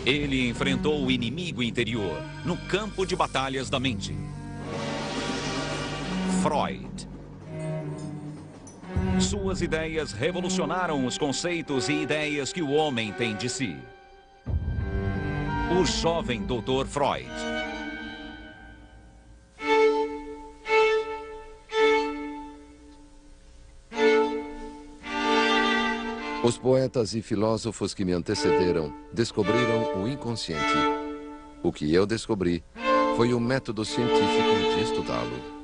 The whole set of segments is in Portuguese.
Ele enfrentou o inimigo interior no campo de batalhas da mente. Freud. Suas ideias revolucionaram os conceitos e ideias que o homem tem de si. O jovem Dr. Freud. Os poetas e filósofos que me antecederam descobriram o inconsciente. O que eu descobri foi o método científico de estudá-lo.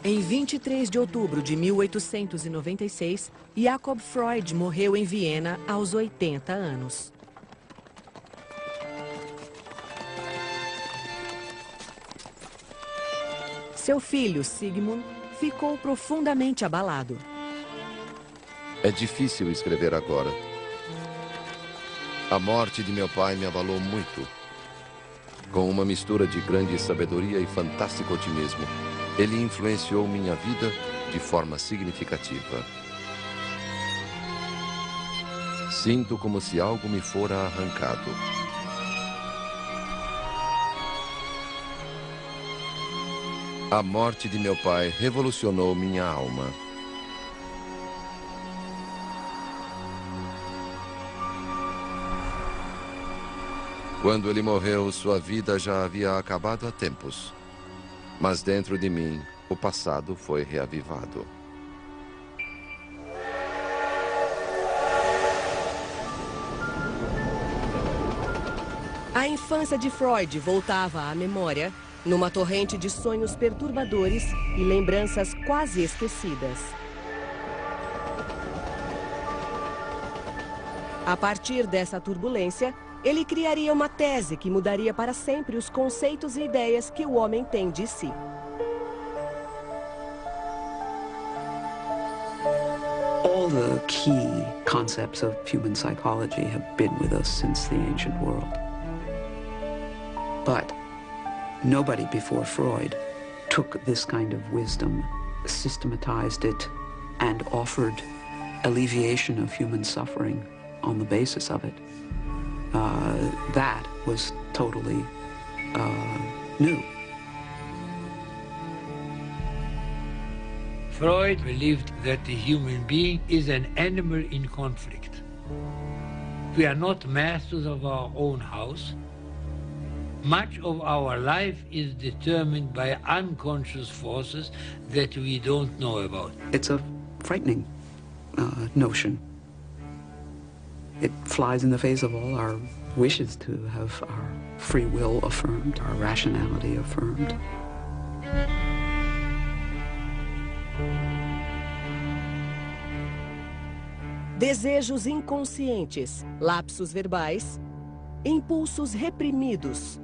Em 23 de outubro de 1896, Jakob Freud morreu em Viena aos 80 anos. Seu filho, Sigmund, ficou profundamente abalado. É difícil escrever agora. A morte de meu pai me abalou muito. Com uma mistura de grande sabedoria e fantástico otimismo, ele influenciou minha vida de forma significativa. Sinto como se algo me fora arrancado. A morte de meu pai revolucionou minha alma. Quando ele morreu, sua vida já havia acabado há tempos. Mas dentro de mim, o passado foi reavivado. A infância de Freud voltava à memória numa torrente de sonhos perturbadores e lembranças quase esquecidas. A partir dessa turbulência, ele criaria uma tese que mudaria para sempre os conceitos e ideias que o homem tem de si. All the key concepts of human psychology have been with us since the ancient world. But nobody before Freud took this kind of wisdom, systematized it, and offered alleviation of human suffering on the basis of it. That was totally new. Freud believed that the human being is an animal in conflict. We are not masters of our own house. Much of our life is determined by unconscious forces that we don't know about. It's a frightening notion. It flies in the face of all our wishes to have our free will affirmed, our rationality affirmed. Desejos inconscientes, lapsos verbais, impulsos reprimidos.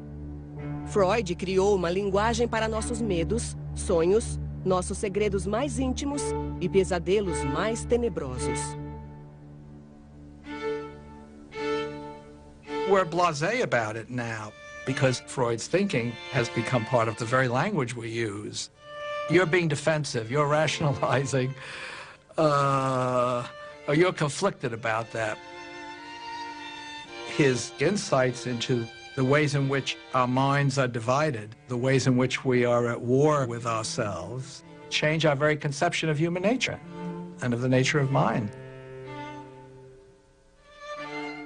Freud criou uma linguagem para nossos medos, sonhos, nossos segredos mais íntimos e pesadelos mais tenebrosos. We're blasé about it now because Freud's thinking has become part of the very language we use. You're being defensive, you're rationalizing, or you're conflicted about that. His insights into the ways in which our minds are divided, the ways in which we are at war with ourselves, change our very conception of human nature and of the nature of mind.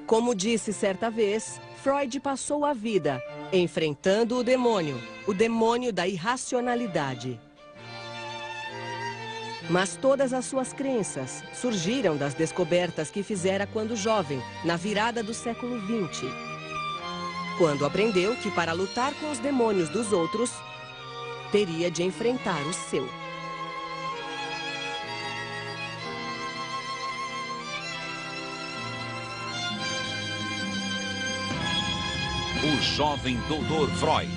Como disse certa vez, Freud passou a vida enfrentando o demônio da irracionalidade. Mas todas as suas crenças surgiram das descobertas que fizera quando jovem, na virada do século XX. Quando aprendeu que para lutar com os demônios dos outros, teria de enfrentar o seu. O jovem Dr. Freud.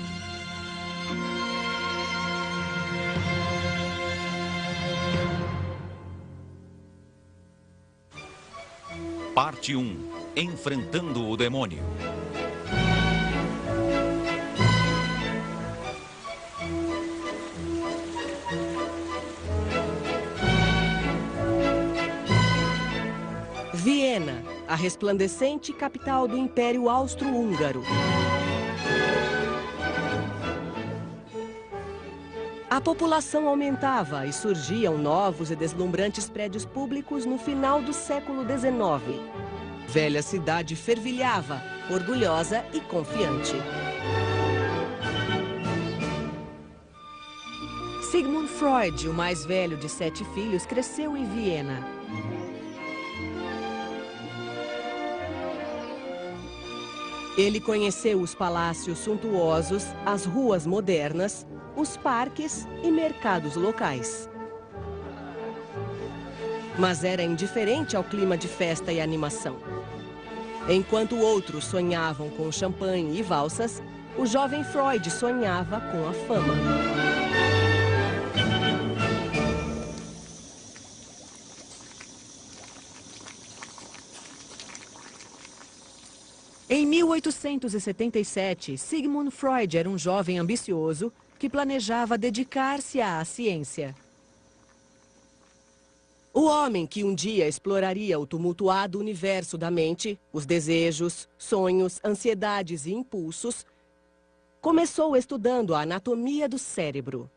Parte 1. Enfrentando o demônio. Viena, a resplandecente capital do Império Austro-Húngaro. A população aumentava e surgiam novos e deslumbrantes prédios públicos no final do século XIX. Velha cidade fervilhava, orgulhosa e confiante. Sigmund Freud, o mais velho de 7 filhos, cresceu em Viena. Ele conheceu os palácios suntuosos, as ruas modernas, os parques e mercados locais. Mas era indiferente ao clima de festa e animação. Enquanto outros sonhavam com champanhe e valsas, o jovem Freud sonhava com a fama. Em 1877, Sigmund Freud era um jovem ambicioso que planejava dedicar-se à ciência. O homem que um dia exploraria o tumultuado universo da mente, os desejos, sonhos, ansiedades e impulsos, começou estudando a anatomia do cérebro.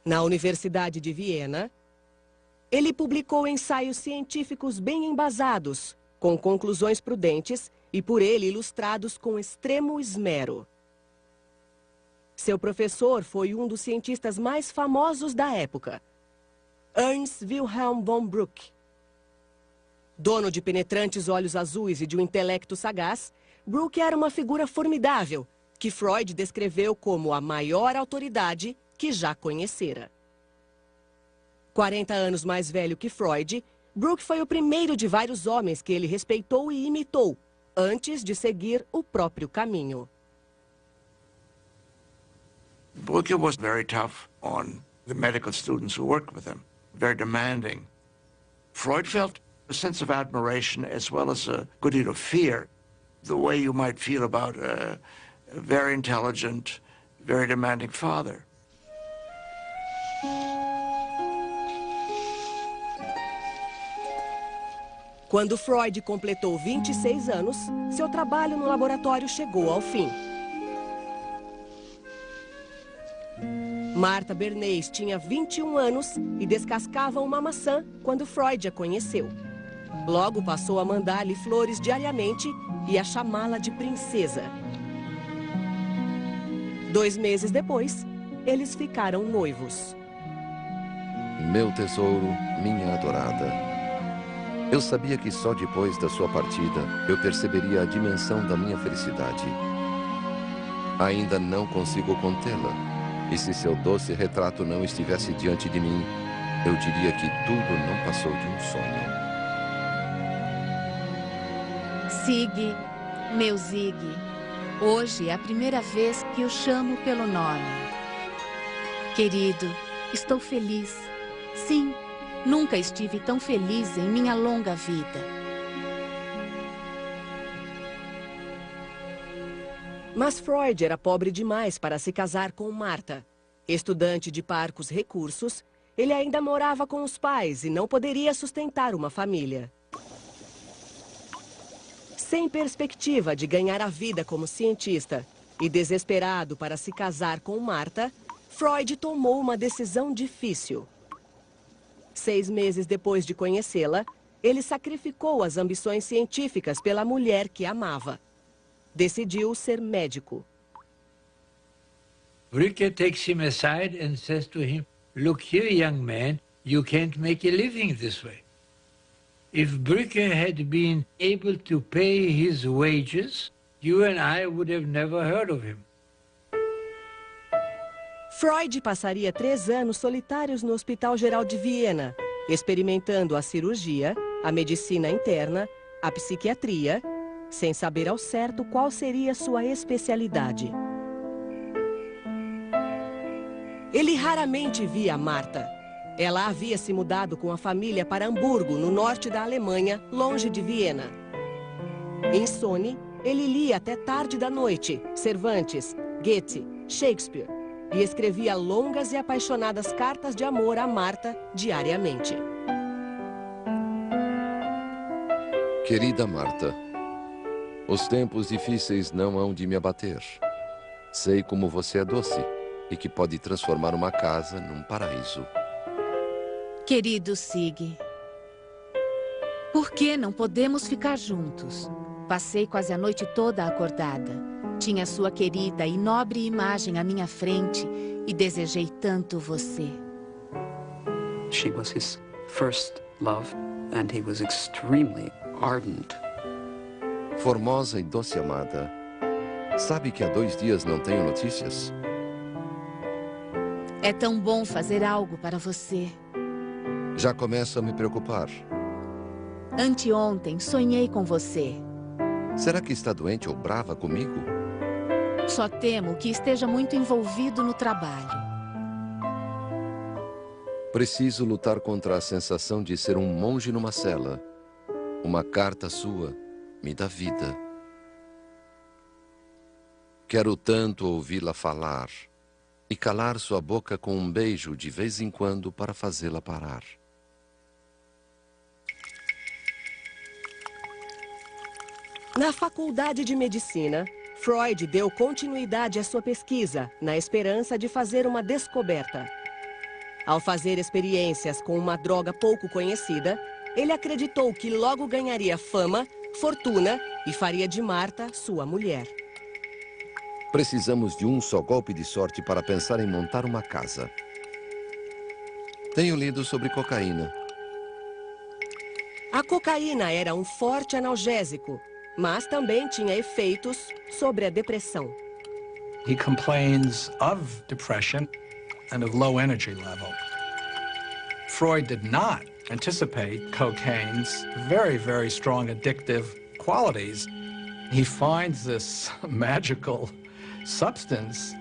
Na Universidade de Viena, ele publicou ensaios científicos bem embasados, com conclusões prudentes e por ele ilustrados com extremo esmero. Seu professor foi um dos cientistas mais famosos da época, Ernst Wilhelm von Bruck. Dono de penetrantes olhos azuis e de um intelecto sagaz, Bruck era uma figura formidável, que Freud descreveu como a maior autoridade que já conhecera. 40 anos mais velho que Freud, Bruck foi o primeiro de vários homens que ele respeitou e imitou, antes de seguir o próprio caminho. Bruck was very tough on the medical students who worked with him, very demanding. Freud felt a sense of admiration as well as a good deal of fear, the way you might feel about a very intelligent, very demanding father. Quando Freud completou 26 anos, seu trabalho no laboratório chegou ao fim. Martha Bernays tinha 21 anos e descascava uma maçã quando Freud a conheceu. Logo passou a mandar-lhe flores diariamente e a chamá-la de princesa. 2 meses depois, eles ficaram noivos. Meu tesouro, minha adorada. Eu sabia que só depois da sua partida eu perceberia a dimensão da minha felicidade. Ainda não consigo contê-la. E se seu doce retrato não estivesse diante de mim, eu diria que tudo não passou de um sonho. Sig, meu Zig, hoje é a primeira vez que o chamo pelo nome. Querido, estou feliz. Sim, nunca estive tão feliz em minha longa vida. Mas Freud era pobre demais para se casar com Martha. Estudante de parcos recursos, ele ainda morava com os pais e não poderia sustentar uma família. Sem perspectiva de ganhar a vida como cientista e desesperado para se casar com Martha, Freud tomou uma decisão difícil. 6 meses depois de conhecê-la, ele sacrificou as ambições científicas pela mulher que amava. Decidiu ser médico. Bruck takes him aside and says to him, "Look here, young man, you can't make a living this way." If Bruck had been able to pay his wages, you and I would have never heard of him. Freud passaria 3 anos solitários no Hospital Geral de Viena, experimentando a cirurgia, a medicina interna, a psiquiatria, sem saber ao certo qual seria sua especialidade. Ele raramente via Martha. Ela havia se mudado com a família para Hamburgo, no norte da Alemanha, longe de Viena. Insone, ele lia até tarde da noite Cervantes, Goethe, Shakespeare e escrevia longas e apaixonadas cartas de amor a Marta diariamente. Querida Marta, os tempos difíceis não hão de me abater. Sei como você é doce e que pode transformar uma casa num paraíso. Querido Sig, por que não podemos ficar juntos? Passei quase a noite toda acordada. Tinha sua querida e nobre imagem à minha frente e desejei tanto você. She was his first love, and he was extremely ardent. Formosa e doce amada, sabe que há 2 dias não tenho notícias? É tão bom fazer algo para você. Já começo a me preocupar. Anteontem sonhei com você. Será que está doente ou brava comigo? Só temo que esteja muito envolvido no trabalho. Preciso lutar contra a sensação de ser um monge numa cela. Uma carta sua me dá vida. Quero tanto ouvi-la falar e calar sua boca com um beijo de vez em quando para fazê-la parar. Na Faculdade de Medicina, Freud deu continuidade à sua pesquisa, na esperança de fazer uma descoberta. Ao fazer experiências com uma droga pouco conhecida, ele acreditou que logo ganharia fama, fortuna e faria de Marta sua mulher. Precisamos de um só golpe de sorte para pensar em montar uma casa. Tenho lido sobre cocaína. A cocaína era um forte analgésico, mas também tinha efeitos sobre a depressão. He complains of depression and of low energy level. Freud did not anticipate cocaine's very, very strong addictive qualities. He finds this magical substance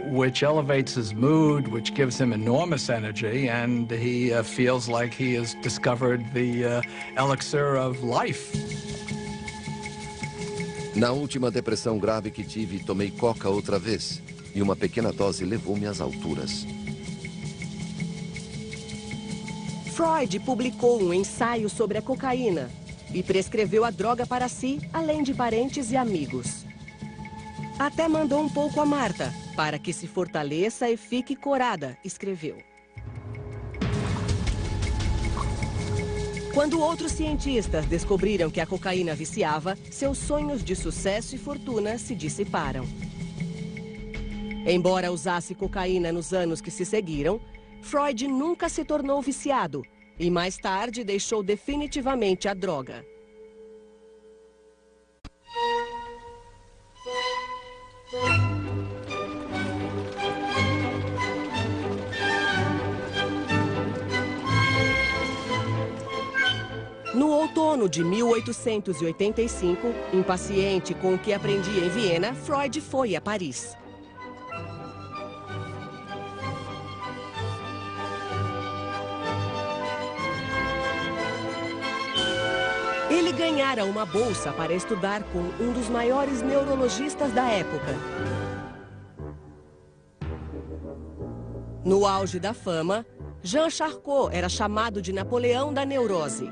which elevates his mood, which gives him enormous energy, and he feels like he has discovered the elixir of life. Na última depressão grave que tive, tomei coca outra vez, e uma pequena dose levou-me às alturas. Freud publicou um ensaio sobre a cocaína e prescreveu a droga para si, além de parentes e amigos. Até mandou um pouco a Marta, para que se fortaleça e fique corada, escreveu. Quando outros cientistas descobriram que a cocaína viciava, seus sonhos de sucesso e fortuna se dissiparam. Embora usasse cocaína nos anos que se seguiram, Freud nunca se tornou viciado e mais tarde deixou definitivamente a droga. No outono de 1885, impaciente com o que aprendia em Viena, Freud foi a Paris. Ele ganhara uma bolsa para estudar com um dos maiores neurologistas da época. No auge da fama, Jean Charcot era chamado de Napoleão da neurose.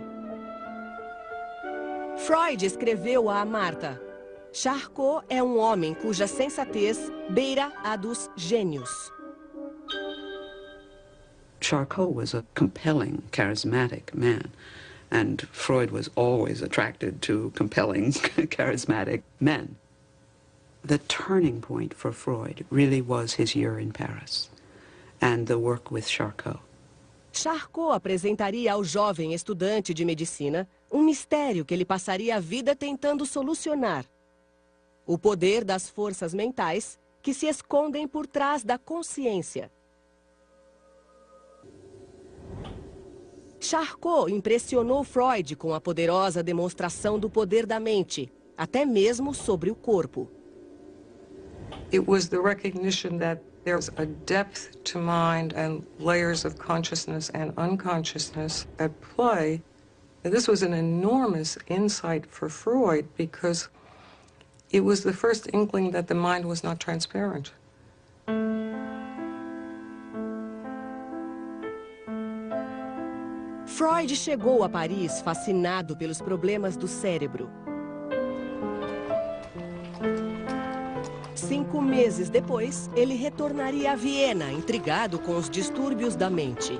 Freud escreveu a Marta: Charcot é um homem cuja sensatez beira a dos gênios. Charcot was a compelling, charismatic man, and Freud was always attracted to compelling, charismatic men. The turning point for Freud really was his year in Paris and the work with Charcot. Charcot apresentaria ao jovem estudante de medicina um mistério que ele passaria a vida tentando solucionar: o poder das forças mentais que se escondem por trás da consciência. Charcot impressionou Freud com a poderosa demonstração do poder da mente, até mesmo sobre o corpo. It was the recognition that There's a depth to mind and layers of consciousness and unconsciousness at play. And this was an enormous insight for Freud because it was the first inkling that the mind was not transparent. Freud chegou a Paris fascinado pelos problemas do cérebro. 5 meses depois, ele retornaria a Viena, intrigado com os distúrbios da mente.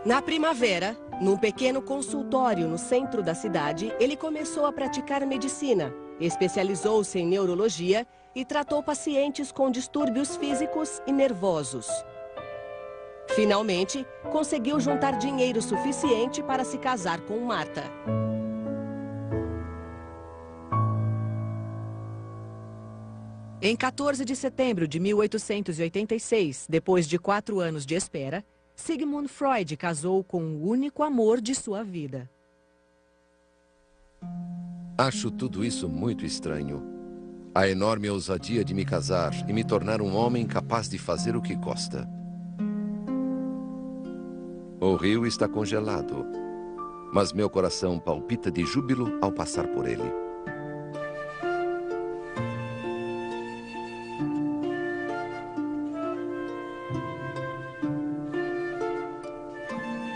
Na primavera, num pequeno consultório no centro da cidade, ele começou a praticar medicina, especializou-se em neurologia e tratou pacientes com distúrbios físicos e nervosos. Finalmente, conseguiu juntar dinheiro suficiente para se casar com Martha. Em 14 de setembro de 1886, depois de 4 anos de espera, Sigmund Freud casou com o único amor de sua vida. Acho tudo isso muito estranho. A enorme ousadia de me casar e me tornar um homem capaz de fazer o que gosta. O rio está congelado, mas meu coração palpita de júbilo ao passar por ele.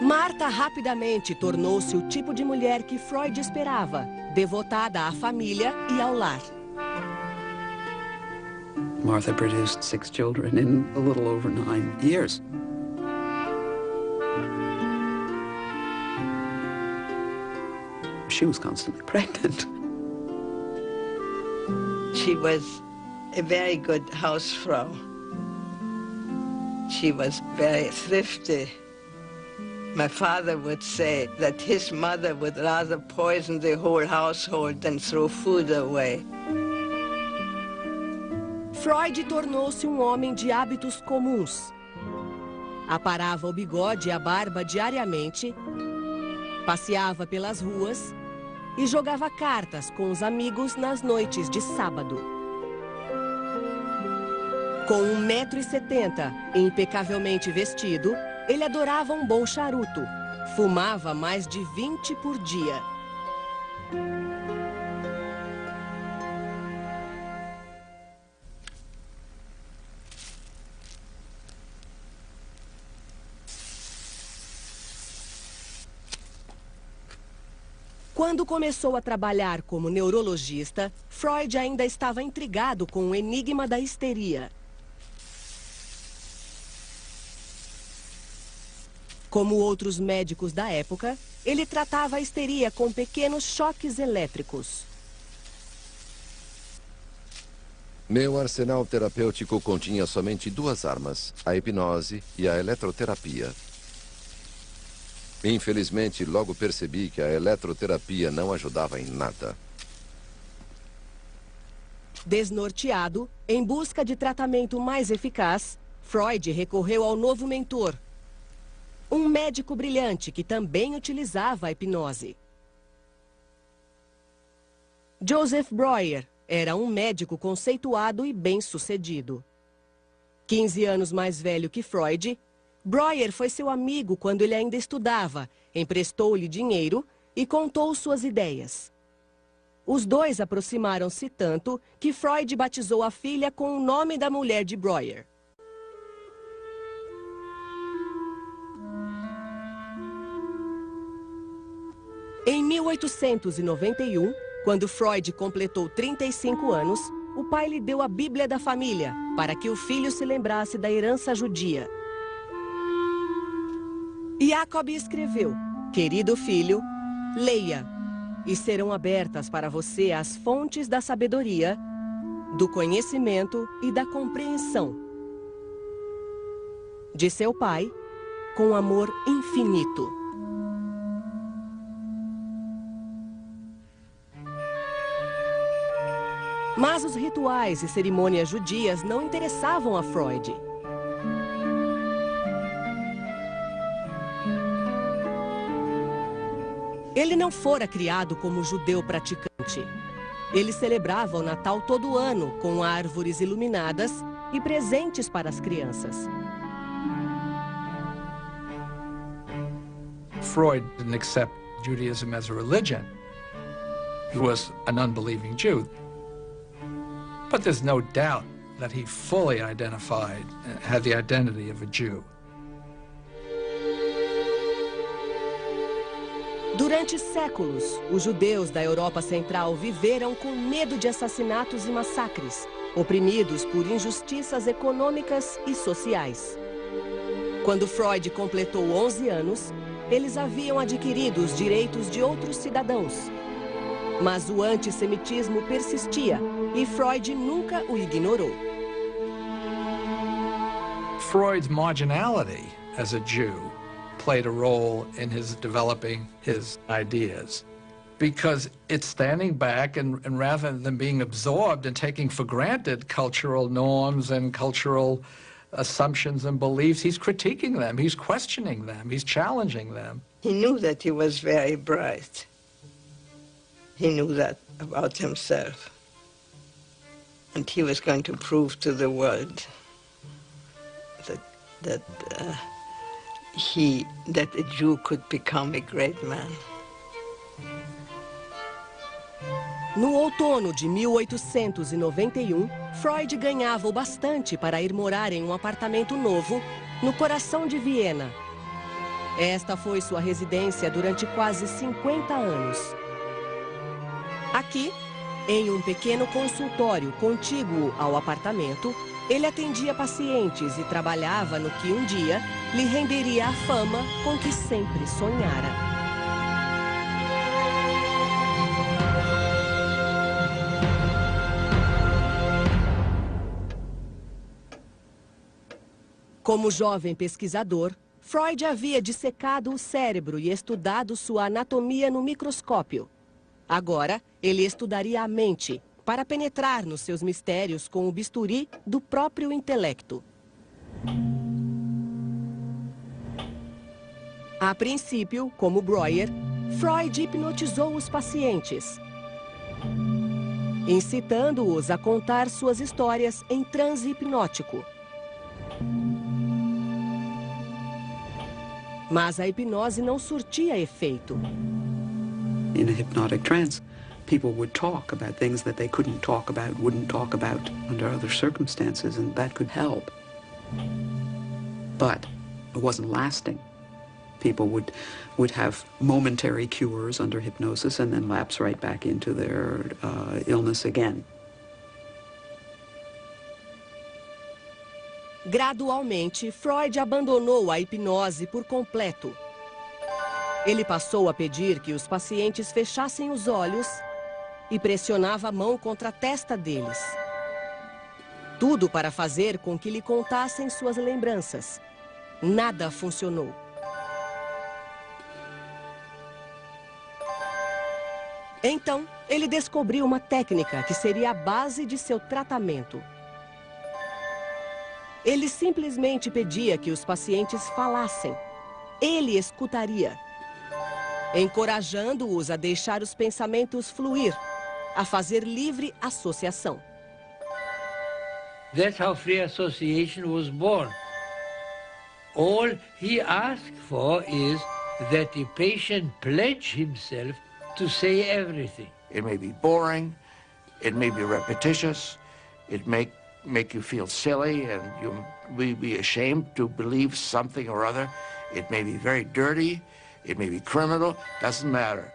Martha rapidamente tornou-se o tipo de mulher que Freud esperava, devotada à família e ao lar. Martha produced 6 children in a little over 9 years. She was constantly pregnant. She was a very good housefrau. She was very thrifty. My father would say that his mother would rather poison the whole household than throw food away. Freud tornou-se um homem de hábitos comuns. Aparava o bigode e a barba diariamente, passeava pelas ruas e jogava cartas com os amigos nas noites de sábado. Com 1,70 m e impecavelmente vestido, ele adorava um bom charuto. Fumava mais de 20 por dia. Quando começou a trabalhar como neurologista, Freud ainda estava intrigado com o enigma da histeria. Como outros médicos da época, ele tratava a histeria com pequenos choques elétricos. Meu arsenal terapêutico continha somente 2 armas, a hipnose e a eletroterapia. Infelizmente, logo percebi que a eletroterapia não ajudava em nada. Desnorteado, em busca de tratamento mais eficaz, Freud recorreu ao novo mentor, um médico brilhante que também utilizava a hipnose. Joseph Breuer era um médico conceituado e bem-sucedido. 15 anos mais velho que Freud, Breuer foi seu amigo quando ele ainda estudava, emprestou-lhe dinheiro e contou suas ideias. Os dois aproximaram-se tanto que Freud batizou a filha com o nome da mulher de Breuer. Em 1891, quando Freud completou 35 anos, o pai lhe deu a Bíblia da família para que o filho se lembrasse da herança judia. Jacob escreveu: "Querido filho, leia, e serão abertas para você as fontes da sabedoria, do conhecimento e da compreensão." De seu pai, com amor infinito. Mas os rituais e cerimônias judias não interessavam a Freud. Ele não fora criado como judeu praticante. Ele celebrava o Natal todo ano, com árvores iluminadas e presentes para as crianças. Freud didn't accept Judaism as a religion. He was an unbelieving Jew. But there's no doubt that he fully identified, had the identity of a Jew. Durante séculos, os judeus da Europa Central viveram com medo de assassinatos e massacres, oprimidos por injustiças econômicas e sociais. Quando Freud completou 11 anos, eles haviam adquirido os direitos de outros cidadãos. Mas o antissemitismo persistia e Freud nunca o ignorou. Freud's marginality as a Jew played a role in his developing his ideas, because it's standing back and rather than being absorbed and taking for granted cultural norms and cultural assumptions and beliefs, he's critiquing them, he's questioning them, he's challenging them. He knew that he was very bright. He knew that about himself. And he was going to prove to the world that a Jew could become a great man. No outono de 1891, Freud ganhava o bastante para ir morar em um apartamento novo no coração de Viena. Esta foi sua residência durante quase 50 anos. Aqui, em um pequeno consultório contíguo ao apartamento, ele atendia pacientes e trabalhava no que um dia lhe renderia a fama com que sempre sonhara. Como jovem pesquisador, Freud havia dissecado o cérebro e estudado sua anatomia no microscópio. Agora, ele estudaria a mente, para penetrar nos seus mistérios com o bisturi do próprio intelecto. A princípio, como Breuer, Freud hipnotizou os pacientes, incitando-os a contar suas histórias em transe hipnótico. Mas a hipnose não surtia efeito. In a hypnotic trance, people would talk about things that they couldn't talk about, wouldn't talk about under other circumstances, and that could help. But it wasn't lasting. People would have momentary cures under hypnosis and then lapse right back into their illness again. Gradualmente, Freud abandonou a hipnose por completo. Ele passou a pedir que os pacientes fechassem os olhos e pressionava a mão contra a testa deles. Tudo para fazer com que lhe contassem suas lembranças. Nada funcionou. Então, ele descobriu uma técnica que seria a base de seu tratamento. Ele simplesmente pedia que os pacientes falassem. Ele escutaria, encorajando-os a deixar os pensamentos fluir, a fazer livre associação. That's how free association was born. All he asked for is that the patient pledge himself to say everything. It may be boring, it may be repetitious, it may make you feel silly and you will be ashamed to believe something or other. It may be very dirty, it may be criminal, doesn't matter.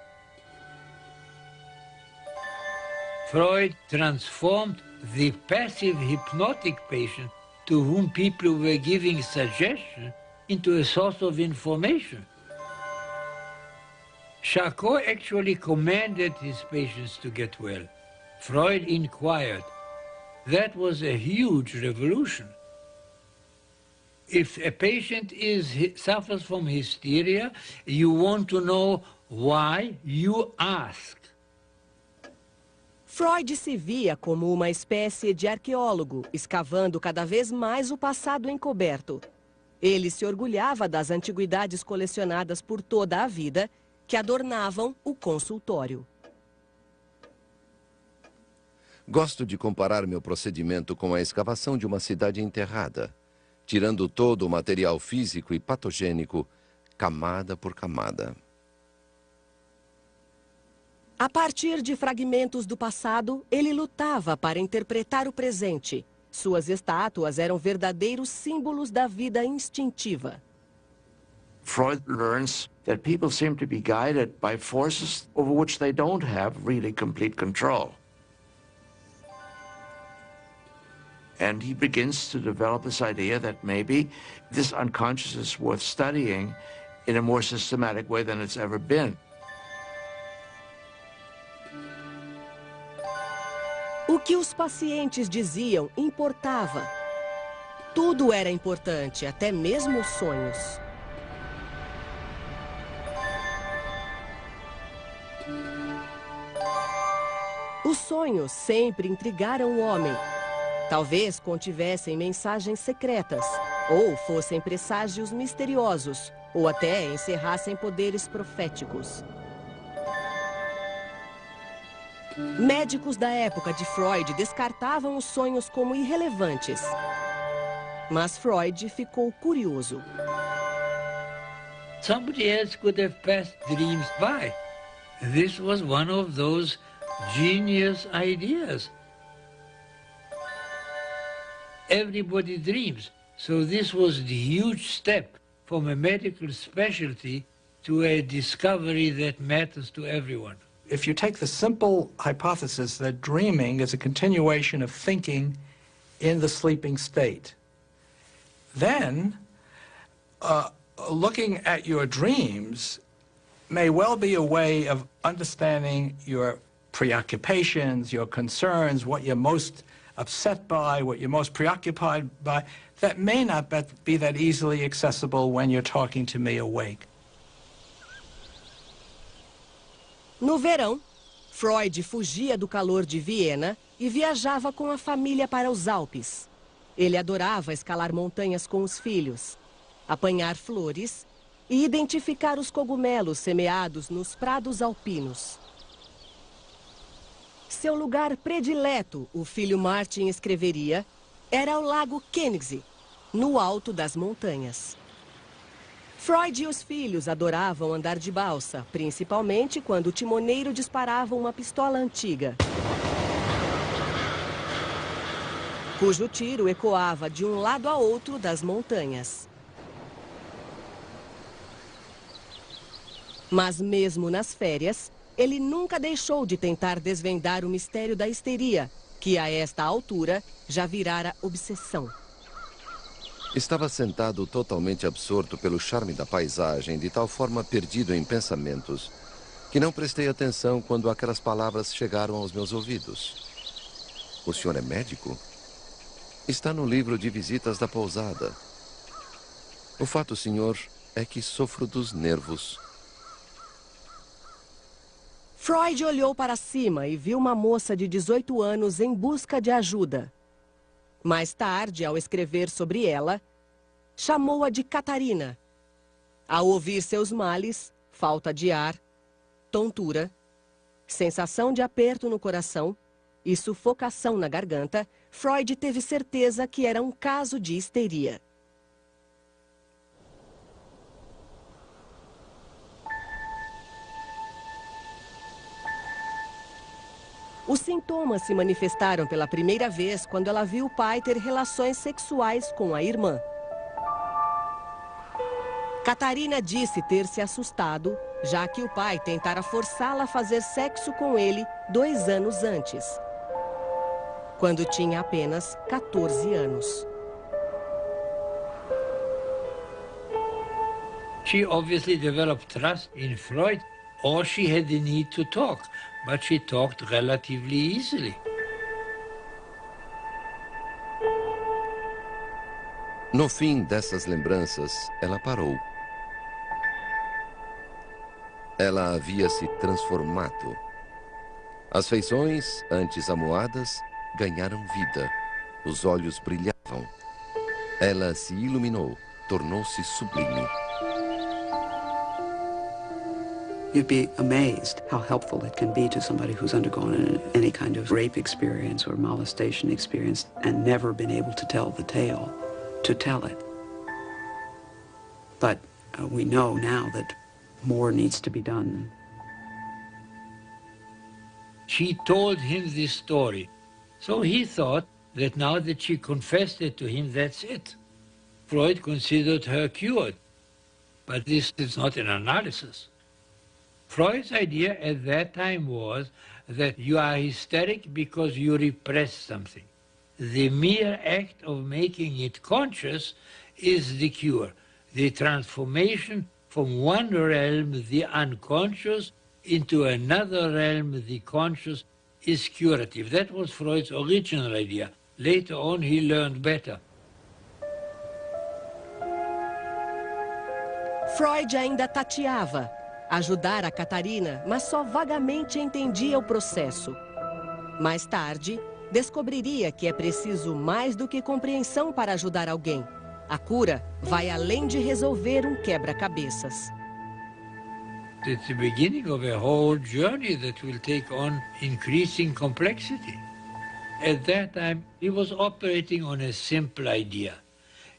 Freud transformed the passive hypnotic patient to whom people were giving suggestion into a source of information. Charcot actually commanded his patients to get well. Freud inquired. That was a huge revolution. If a patient suffers from hysteria, you want to know why, you ask. Freud se via como uma espécie de arqueólogo, escavando cada vez mais o passado encoberto. Ele se orgulhava das antiguidades colecionadas por toda a vida, que adornavam o consultório. Gosto de comparar meu procedimento com a escavação de uma cidade enterrada, tirando todo o material físico e patogênico, camada por camada. A partir de fragmentos do passado, ele lutava para interpretar o presente. Suas estátuas eram verdadeiros símbolos da vida instintiva. Freud learns that people seem to be guided by forces over which they don't have really complete control. And he begins to develop this idea that maybe this unconscious is worth studying in a more systematic way than it's ever been. O que os pacientes diziam importava. Tudo era importante, até mesmo os sonhos. Os sonhos sempre intrigaram o homem. Talvez contivessem mensagens secretas, ou fossem presságios misteriosos, ou até encerrassem poderes proféticos. Médicos da época de Freud descartavam os sonhos como irrelevantes. Mas Freud ficou curioso. Somebody else could have passed dreams by. This was one of those genius ideas. Everybody dreams. So this was the huge step from a medical specialty to a discovery that matters to everyone. If you take the simple hypothesis that dreaming is a continuation of thinking in the sleeping state, then looking at your dreams may well be a way of understanding your preoccupations, your concerns, what you're most upset by, what you're most preoccupied by, that may not be that easily accessible when you're talking to me awake. No verão, Freud fugia do calor de Viena e viajava com a família para os Alpes. Ele adorava escalar montanhas com os filhos, apanhar flores e identificar os cogumelos semeados nos prados alpinos. Seu lugar predileto, o filho Martin escreveria, era o Lago Koenigsee, no alto das montanhas. Freud e os filhos adoravam andar de balsa, principalmente quando o timoneiro disparava uma pistola antiga, cujo tiro ecoava de um lado a outro das montanhas. Mas mesmo nas férias, ele nunca deixou de tentar desvendar o mistério da histeria, que a esta altura já virara obsessão. Estava sentado totalmente absorto pelo charme da paisagem, de tal forma perdido em pensamentos, que não prestei atenção quando aquelas palavras chegaram aos meus ouvidos. O senhor é médico? Está no livro de visitas da pousada. O fato, senhor, é que sofro dos nervos. Freud olhou para cima e viu uma moça de 18 anos em busca de ajuda. Mais tarde, ao escrever sobre ela, chamou-a de Catarina. Ao ouvir seus males, falta de ar, tontura, sensação de aperto no coração e sufocação na garganta, Freud teve certeza que era um caso de histeria. Os sintomas se manifestaram pela primeira vez quando ela viu o pai ter relações sexuais com a irmã. Catarina disse ter se assustado, já que o pai tentara forçá-la a fazer sexo com ele 2 anos antes, quando tinha apenas 14 anos. She obviously developed trust in Freud, or she had the need to talk, but she talked relatively easily. No fim dessas lembranças, ela parou. Ela havia se transformado. As feições, antes amuadas, ganharam vida. Os olhos brilhavam. Ela se iluminou, tornou-se sublime. You'd be amazed how helpful it can be to somebody who's undergone any kind of rape experience or molestation experience and never been able to tell the tale, to tell it. But we know now that more needs to be done. She told him this story. So he thought that now that she confessed it to him, that's it. Freud considered her cured. But this is not an analysis. Freud's idea at that time was that you are hysteric because you repress something. The mere act of making it conscious is the cure, the transformation from one realm, the unconscious, into another realm, the conscious, is curative. That was Freud's original idea. Later on, he learned better. Freud ainda tateava. Ajudar a Catarina, mas só vagamente entendia o processo. Mais tarde, descobriria que é preciso mais do que compreensão para ajudar alguém. A cura vai além de resolver um quebra-cabeças. It's the beginning of a whole journey that will take on increasing complexity. At that time, he was operating on a simple idea.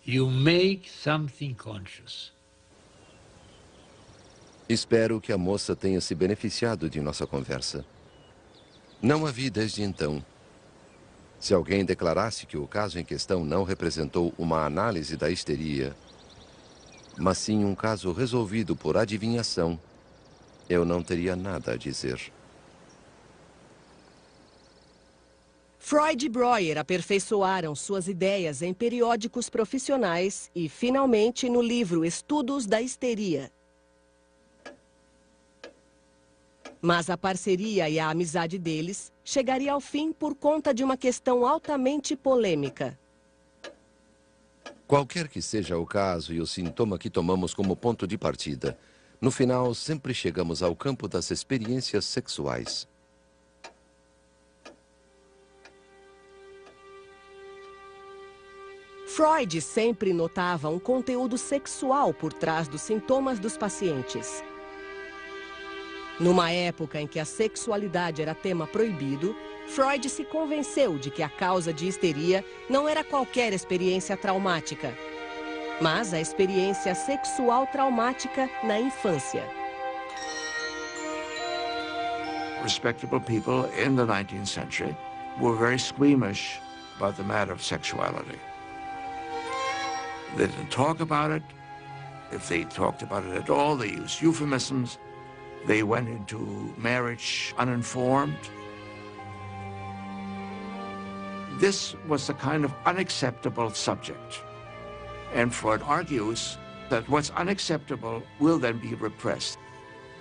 You make something conscious. Espero que a moça tenha se beneficiado de nossa conversa. Não a vi desde então. Se alguém declarasse que o caso em questão não representou uma análise da histeria, mas sim um caso resolvido por adivinhação, eu não teria nada a dizer. Freud e Breuer aperfeiçoaram suas ideias em periódicos profissionais e, finalmente, no livro Estudos da Histeria. Mas a parceria e a amizade deles chegaria ao fim por conta de uma questão altamente polêmica. Qualquer que seja o caso e o sintoma que tomamos como ponto de partida, no final sempre chegamos ao campo das experiências sexuais. Freud sempre notava um conteúdo sexual por trás dos sintomas dos pacientes. Numa época em que a sexualidade era tema proibido, Freud se convenceu de que a causa de histeria não era qualquer experiência traumática, mas a experiência sexual traumática na infância. Respectable people in the 19th century were very squeamish about the matter of sexuality. They didn't talk about it. If they talked about it at all, they used euphemisms. They went into marriage uninformed. This was a kind of unacceptable subject. And Freud argues that what's unacceptable will then be repressed.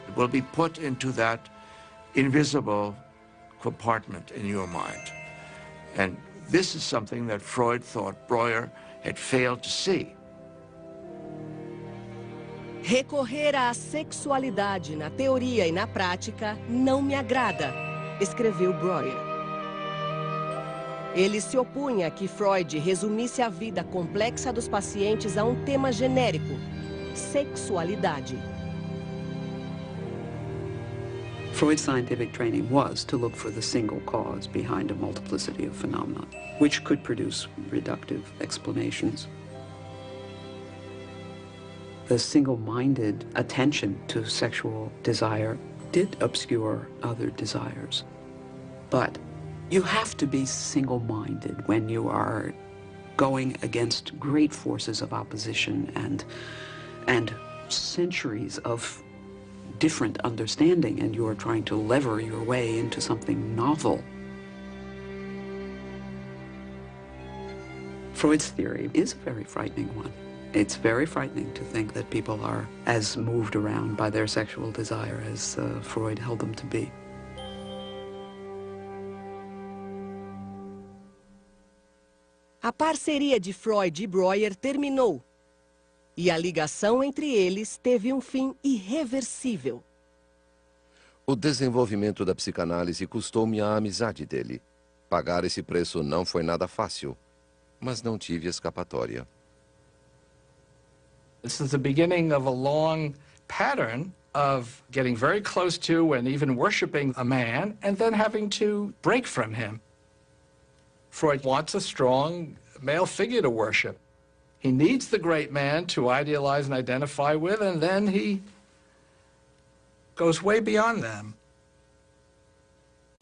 It will be put into that invisible compartment in your mind. And this is something that Freud thought Breuer had failed to see. Recorrer à sexualidade na teoria e na prática não me agrada, escreveu Breuer. Ele se opunha a que Freud resumisse a vida complexa dos pacientes a um tema genérico: sexualidade. Freud's scientific training was to look for the single cause behind a multiplicity of phenomena, which could produce reductive explanations. The single-minded attention to sexual desire did obscure other desires. But you have to be single-minded when you are going against great forces of opposition and centuries of different understanding, and you are trying to lever your way into something novel. Freud's theory is a very frightening one. It's very frightening to think that people are as moved around by their sexual desire as Freud held them to be. A parceria de Freud e Breuer terminou. E a ligação entre eles teve um fim irreversível. O desenvolvimento da psicanálise custou-me a amizade dele. Pagar esse preço não foi nada fácil, mas não tive escapatória. This is the beginning of a long pattern of getting very close to and even worshiping a man and then having to break from him. Freud wants a strong male figure to worship. He needs the great man to idealize and identify with, and then he goes way beyond them.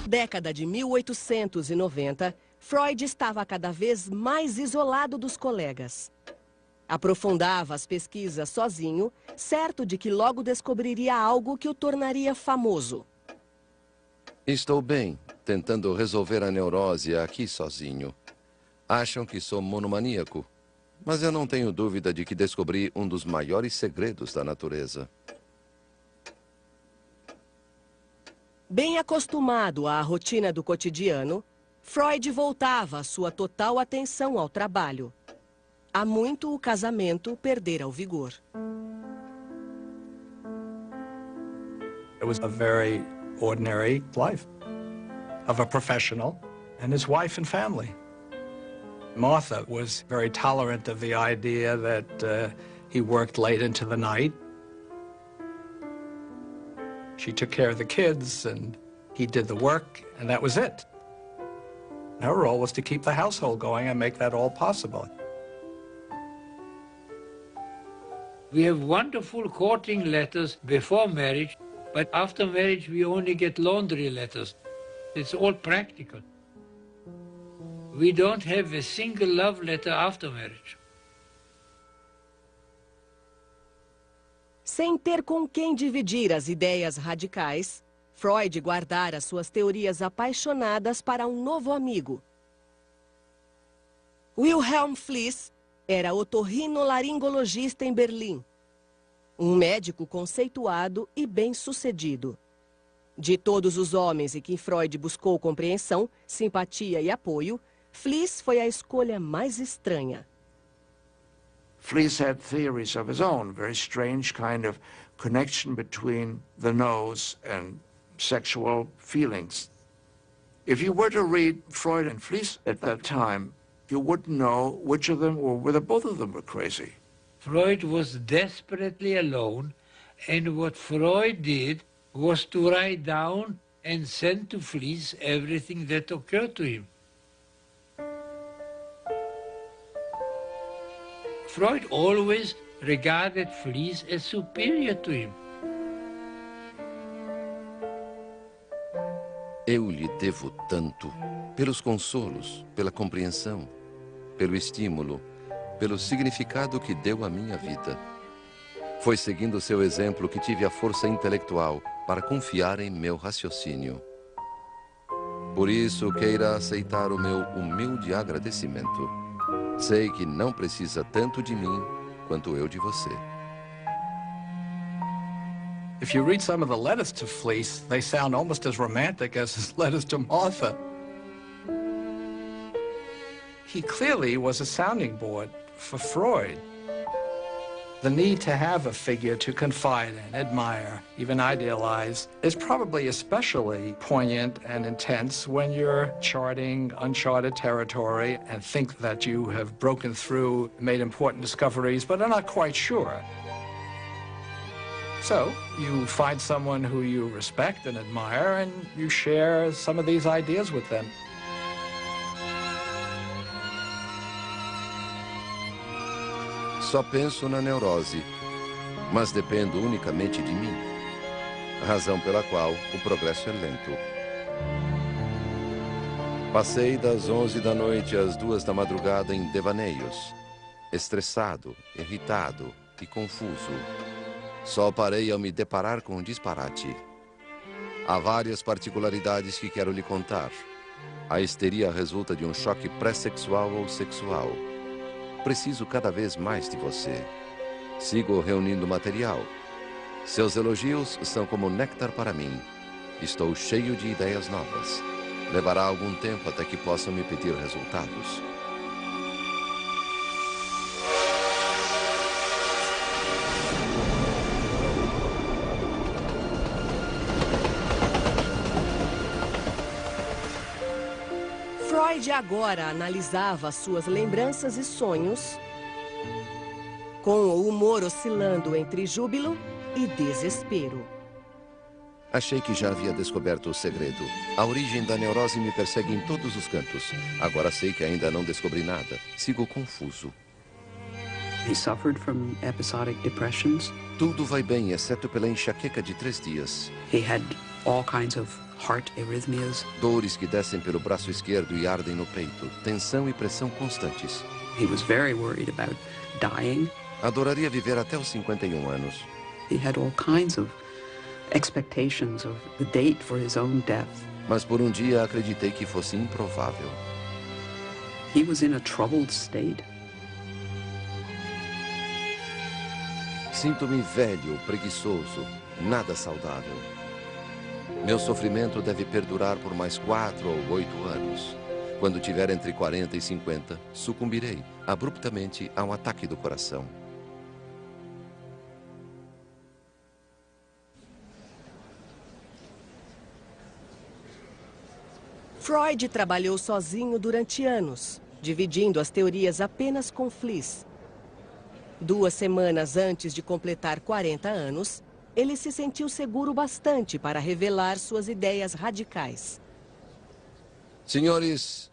Década de 1890, Freud estava cada vez mais isolado dos colegas. Aprofundava as pesquisas sozinho, certo de que logo descobriria algo que o tornaria famoso. Estou bem, tentando resolver a neurose aqui sozinho. Acham que sou monomaníaco, mas eu não tenho dúvida de que descobri um dos maiores segredos da natureza. Bem acostumado à rotina do cotidiano, Freud voltava a sua total atenção ao trabalho. Há muito o casamento perdera o vigor. It was a very ordinary life of a professional and his wife and family. Martha was very tolerant of the idea that he worked late into the night. She took care of the kids, and he did the work, and that was it. Her role was to keep the household going and make that all possible. We have wonderful courting letters before marriage, but after marriage we only get laundry letters. It's all practical. We don't have a single love letter after marriage. Sem ter com quem dividir as ideias radicais, Freud guardara suas teorias apaixonadas para um novo amigo. Wilhelm Fliess era otorrinolaringologista em Berlim. Um médico conceituado e bem-sucedido. De todos os homens em quem Freud buscou compreensão, simpatia e apoio, Fliess foi a escolha mais estranha. Fliess had theories of his own, very strange kind of connection between the nose and sexual feelings. If you were to read Freud and Fliess at that time, you wouldn't know which of them or whether both of them were crazy. Freud was desperately alone, and what Freud did was to write down and send to Fliess everything that occurred to him. Freud always regarded Fliess as superior to him. Eu lhe devo tanto, pelos consolos, pela compreensão, pelo estímulo, pelo significado que deu à minha vida. Foi seguindo seu exemplo que tive a força intelectual para confiar em meu raciocínio. Por isso, queira aceitar o meu humilde agradecimento. Sei que não precisa tanto de mim quanto eu de você. If you read some of the letters to Fliess, they sound almost as romantic as his letters to Martha. He clearly was a sounding board for Freud. The need to have a figure to confide in, admire, even idealize is probably especially poignant and intense when you're charting uncharted territory and think that you have broken through, made important discoveries, but are not quite sure. So you find someone who you respect and admire, and you share some of these ideas with them. Só penso na neurose, mas dependo unicamente de mim. Razão pela qual o progresso é lento. Passei das 11 da noite às 2 da madrugada em devaneios, estressado, irritado e confuso. Só parei ao me deparar com um disparate. Há várias particularidades que quero lhe contar. A histeria resulta de um choque pré-sexual ou sexual. Preciso cada vez mais de você. Sigo reunindo material. Seus elogios são como néctar para mim. Estou cheio de ideias novas. Levará algum tempo até que possam me pedir resultados. Freud agora analisava suas lembranças e sonhos com o humor oscilando entre júbilo e desespero. Achei que já havia descoberto o segredo. A origem da neurose me persegue em todos os cantos. Agora sei que ainda não descobri nada. Sigo confuso. He suffered from episodic depressions. Tudo vai bem, exceto pela enxaqueca de 3 dias. He had all kinds of heart arrhythmias. Dores que descem pelo braço esquerdo e ardem no peito. Tensão e pressão constantes. He was very worried about dying. Adoraria viver até os 51 anos. He had all kinds of expectations of the date for his own death. Mas por um dia acreditei que fosse improvável. He was in a troubled state. Sinto-me velho, preguiçoso, nada saudável. Meu sofrimento deve perdurar por mais 4 ou 8 anos. Quando tiver entre 40 e 50, sucumbirei abruptamente a um ataque do coração. Freud trabalhou sozinho durante anos, dividindo as teorias apenas com Fliess. 2 semanas antes de completar 40 anos, ele se sentiu seguro bastante para revelar suas ideias radicais. Senhores,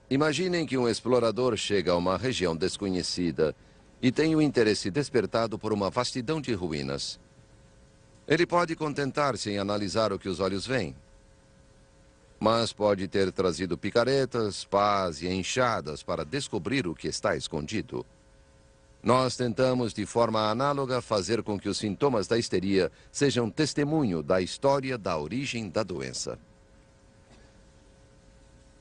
imaginem que um explorador chega a uma região desconhecida e tem o interesse despertado por uma vastidão de ruínas. Ele pode contentar-se em analisar o que os olhos veem, mas pode ter trazido picaretas, pás e enxadas para descobrir o que está escondido. Nós tentamos, de forma análoga, fazer com que os sintomas da histeria sejam testemunho da história da origem da doença.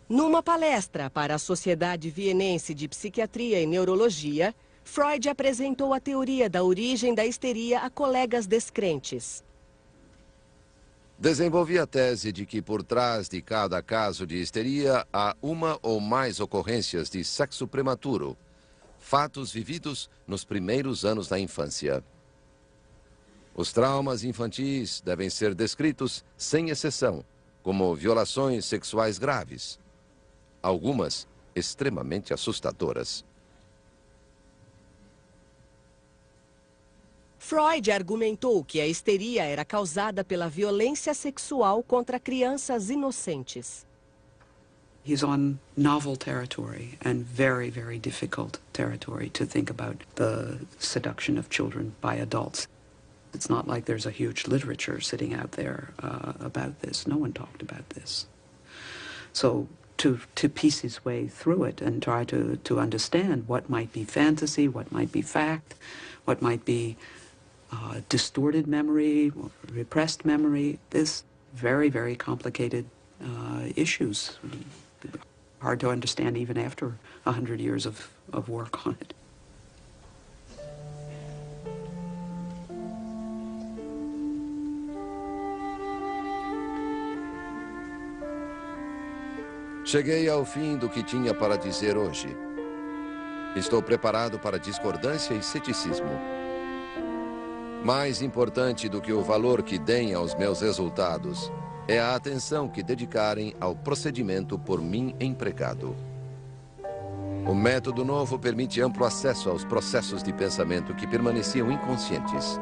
Numa palestra para a Sociedade Vienense de Psiquiatria e Neurologia, Freud apresentou a teoria da origem da histeria a colegas descrentes. Desenvolvi a tese de que por trás de cada caso de histeria há uma ou mais ocorrências de sexo prematuro, fatos vividos nos primeiros anos da infância. Os traumas infantis devem ser descritos sem exceção, como violações sexuais graves, algumas extremamente assustadoras. Freud argumentou que a histeria era causada pela violência sexual contra crianças inocentes. He's on novel territory and very, very difficult territory to think about the seduction of children by adults. It's not like there's a huge literature sitting out there about this. No one talked about this. So to piece his way through it and try to understand what might be fantasy, what might be fact, what might be distorted memory, repressed memory, this very, very complicated issues. Hard to understand even after 100 years of work on it. Cheguei ao fim do que tinha para dizer hoje. Estou preparado para discordância e ceticismo. Mais importante do que o valor que deem aos meus resultados é a atenção que dedicarem ao procedimento por mim empregado. O método novo permite amplo acesso aos processos de pensamento que permaneciam inconscientes.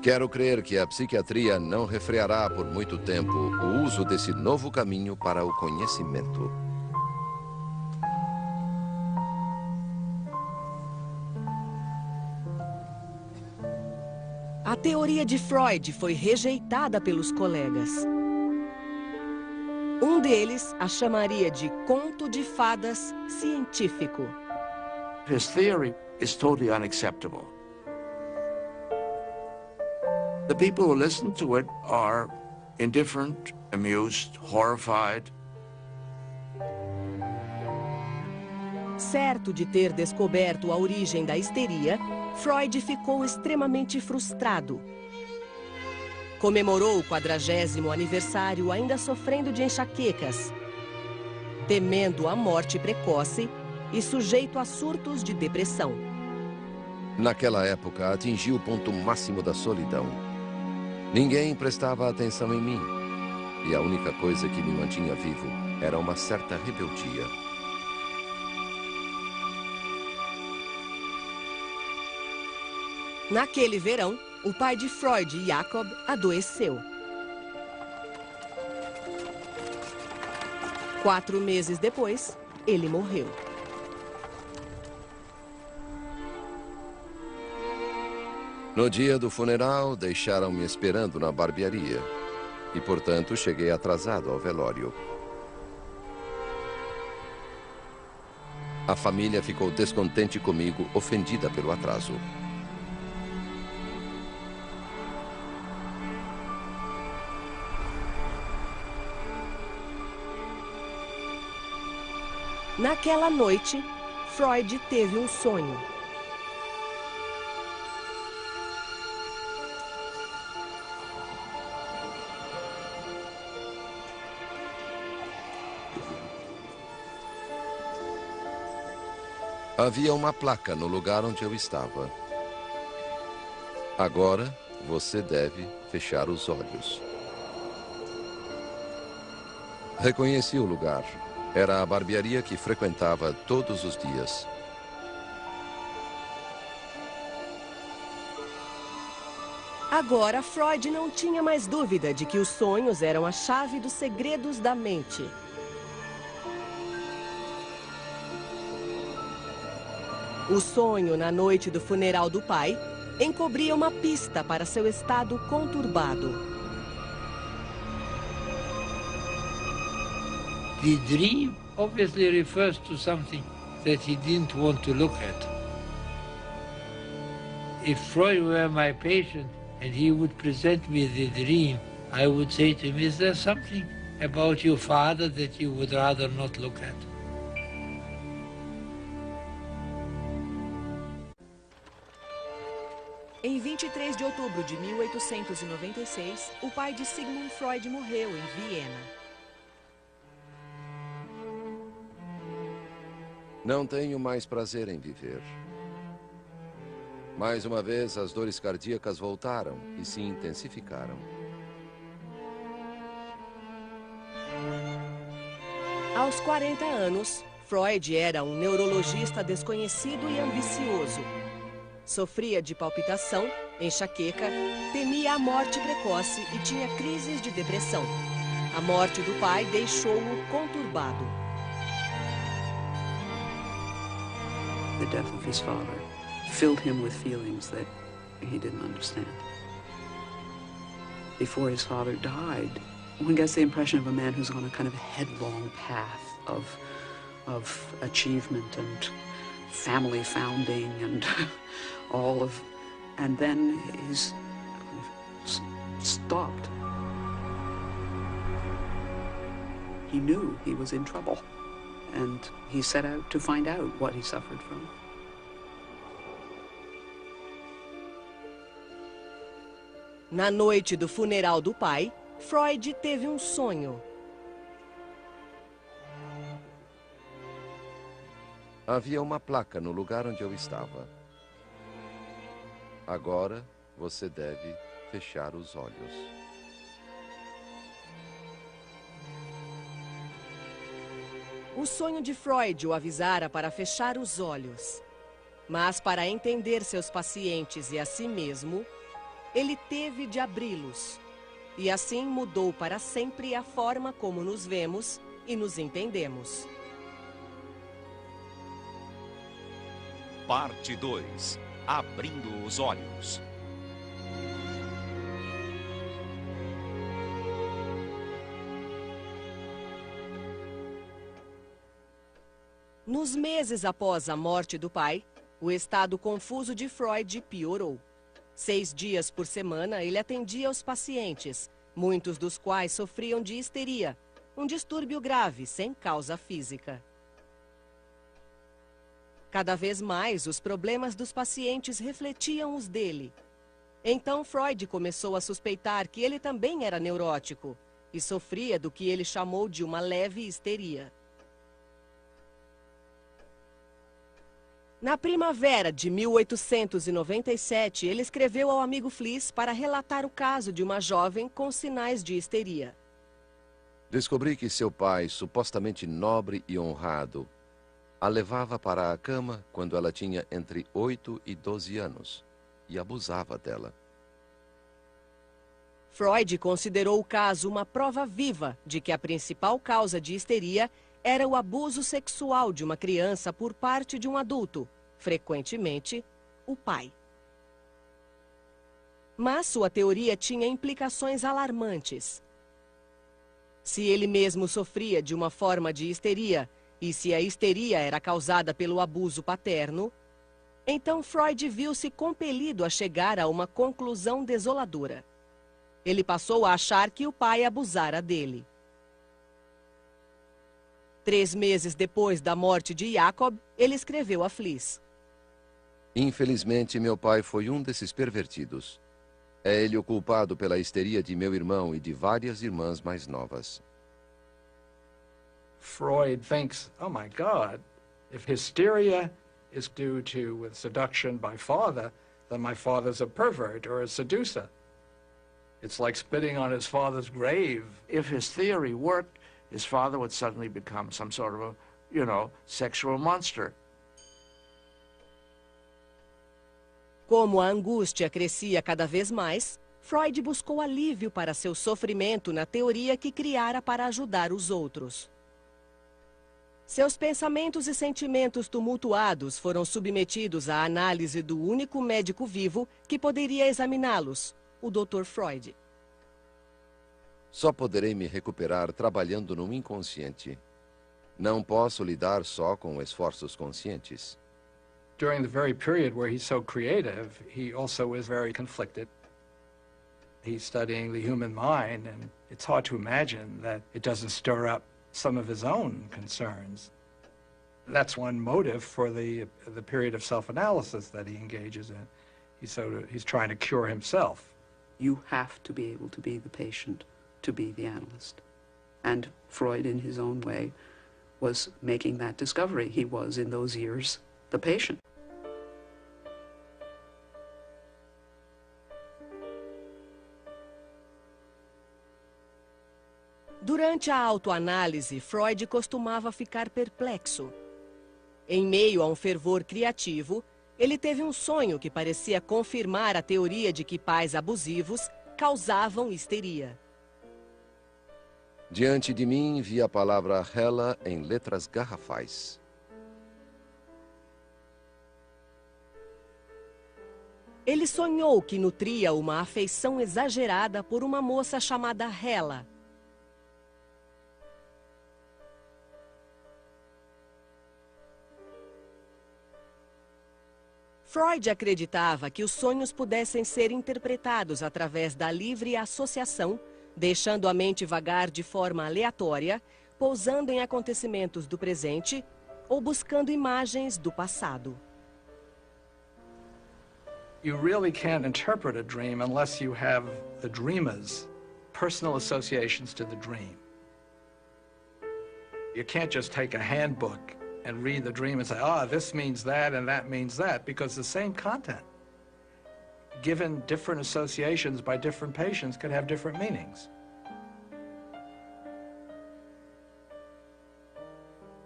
Quero crer que a psiquiatria não refreará por muito tempo o uso desse novo caminho para o conhecimento. A teoria de Freud foi rejeitada pelos colegas. Um deles a chamaria de conto de fadas científico. His theory is totally unacceptable. The people who listen to it are indifferent, amused, horrified. Certo de ter descoberto a origem da histeria, Freud ficou extremamente frustrado. Comemorou o 40º aniversário ainda sofrendo de enxaquecas, temendo a morte precoce e sujeito a surtos de depressão. Naquela época, atingi o ponto máximo da solidão. Ninguém prestava atenção em mim. E a única coisa que me mantinha vivo era uma certa rebeldia. Naquele verão, o pai de Freud, Jacob, adoeceu. 4 meses depois, ele morreu. No dia do funeral, deixaram-me esperando na barbearia. E, portanto, cheguei atrasado ao velório. A família ficou descontente comigo, ofendida pelo atraso. Naquela noite, Freud teve um sonho. Havia uma placa no lugar onde eu estava. Agora, você deve fechar os olhos. Reconheci o lugar. Era a barbearia que frequentava todos os dias. Agora, Freud não tinha mais dúvida de que os sonhos eram a chave dos segredos da mente. O sonho na noite do funeral do pai encobria uma pista para seu estado conturbado. The dream obviously refers to something that he didn't want to look at. If Freud were my patient and he would present me the dream, I would say to him, is there something about your father that you would rather not look at? Em 23 de outubro de 1896, o pai de Sigmund Freud morreu em Viena. Não tenho mais prazer em viver. Mais uma vez, as dores cardíacas voltaram e se intensificaram. Aos 40 anos, Freud era um neurologista desconhecido e ambicioso. Sofria de palpitação, enxaqueca, temia a morte precoce e tinha crises de depressão. A morte do pai deixou-o conturbado. The death of his father filled him with feelings that he didn't understand. Before his father died, one gets the impression of a man who's on a kind of headlong path of achievement and family founding and all of, and then he's stopped. He knew he was in trouble, and he set out to find out what he suffered from. Na noite do funeral do pai, Freud teve um sonho. Havia uma placa no lugar onde eu estava. Agora, você deve fechar os olhos. O sonho de Freud o avisara para fechar os olhos. Mas para entender seus pacientes e a si mesmo, ele teve de abri-los. E assim mudou para sempre a forma como nos vemos e nos entendemos. Parte 2. Abrindo os olhos. Nos meses após a morte do pai, o estado confuso de Freud piorou. 6 dias por semana, ele atendia os pacientes, muitos dos quais sofriam de histeria, um distúrbio grave, sem causa física. Cada vez mais, os problemas dos pacientes refletiam os dele. Então, Freud começou a suspeitar que ele também era neurótico e sofria do que ele chamou de uma leve histeria. Na primavera de 1897, ele escreveu ao amigo Fliess para relatar o caso de uma jovem com sinais de histeria. Descobri que seu pai, supostamente nobre e honrado, a levava para a cama quando ela tinha entre 8 e 12 anos. e abusava dela. Freud considerou o caso uma prova viva de que a principal causa de histeria era o abuso sexual de uma criança por parte de um adulto, frequentemente o pai. Mas sua teoria tinha implicações alarmantes. Se ele mesmo sofria de uma forma de histeria, e se a histeria era causada pelo abuso paterno, então Freud viu-se compelido a chegar a uma conclusão desoladora. Ele passou a achar que o pai abusara dele. 3 meses depois da morte de Jacob, ele escreveu a Fliss: Infelizmente, meu pai foi um desses pervertidos. É ele o culpado pela histeria de meu irmão e de várias irmãs mais novas. Freud thinks, oh my God, if hysteria is due to seduction by father, then my father's a pervert or a seducer. It's like spitting on his father's grave. If his theory worked, his father would suddenly become some sort of a, sexual monster. Como a angústia crescia cada vez mais, Freud buscou alívio para seu sofrimento na teoria que criara para ajudar os outros. Seus pensamentos e sentimentos tumultuados foram submetidos à análise do único médico vivo que poderia examiná-los, o Dr. Freud. Só poderei me recuperar trabalhando no inconsciente. Não posso lidar só com esforços conscientes. During the very period where he's so creative, he also is very conflicted. He's studying the human mind, and it's hard to imagine that it doesn't stir up some of his own concerns. That's one motive for the period of self-analysis that he engages in. He's trying to cure himself. You have to be able to be the patient, to be the analyst. And Freud, in his own way, was making that discovery. He was, in those years, the patient. Durante a autoanálise, Freud costumava ficar perplexo. Em meio a um fervor criativo, ele teve um sonho que parecia confirmar a teoria de que pais abusivos causavam histeria. Diante de mim vi a palavra Hela em letras garrafais. Ele sonhou que nutria uma afeição exagerada por uma moça chamada Hela. Freud acreditava que os sonhos pudessem ser interpretados através da livre associação, deixando a mente vagar de forma aleatória, pousando em acontecimentos do presente ou buscando imagens do passado. You really can't interpret a dream unless you have the dreamer's personal associations to the dream. You can't just take a handbook and read the dream and say, this means that and that means that, because the same content, given different associations by different patients, could have different meanings.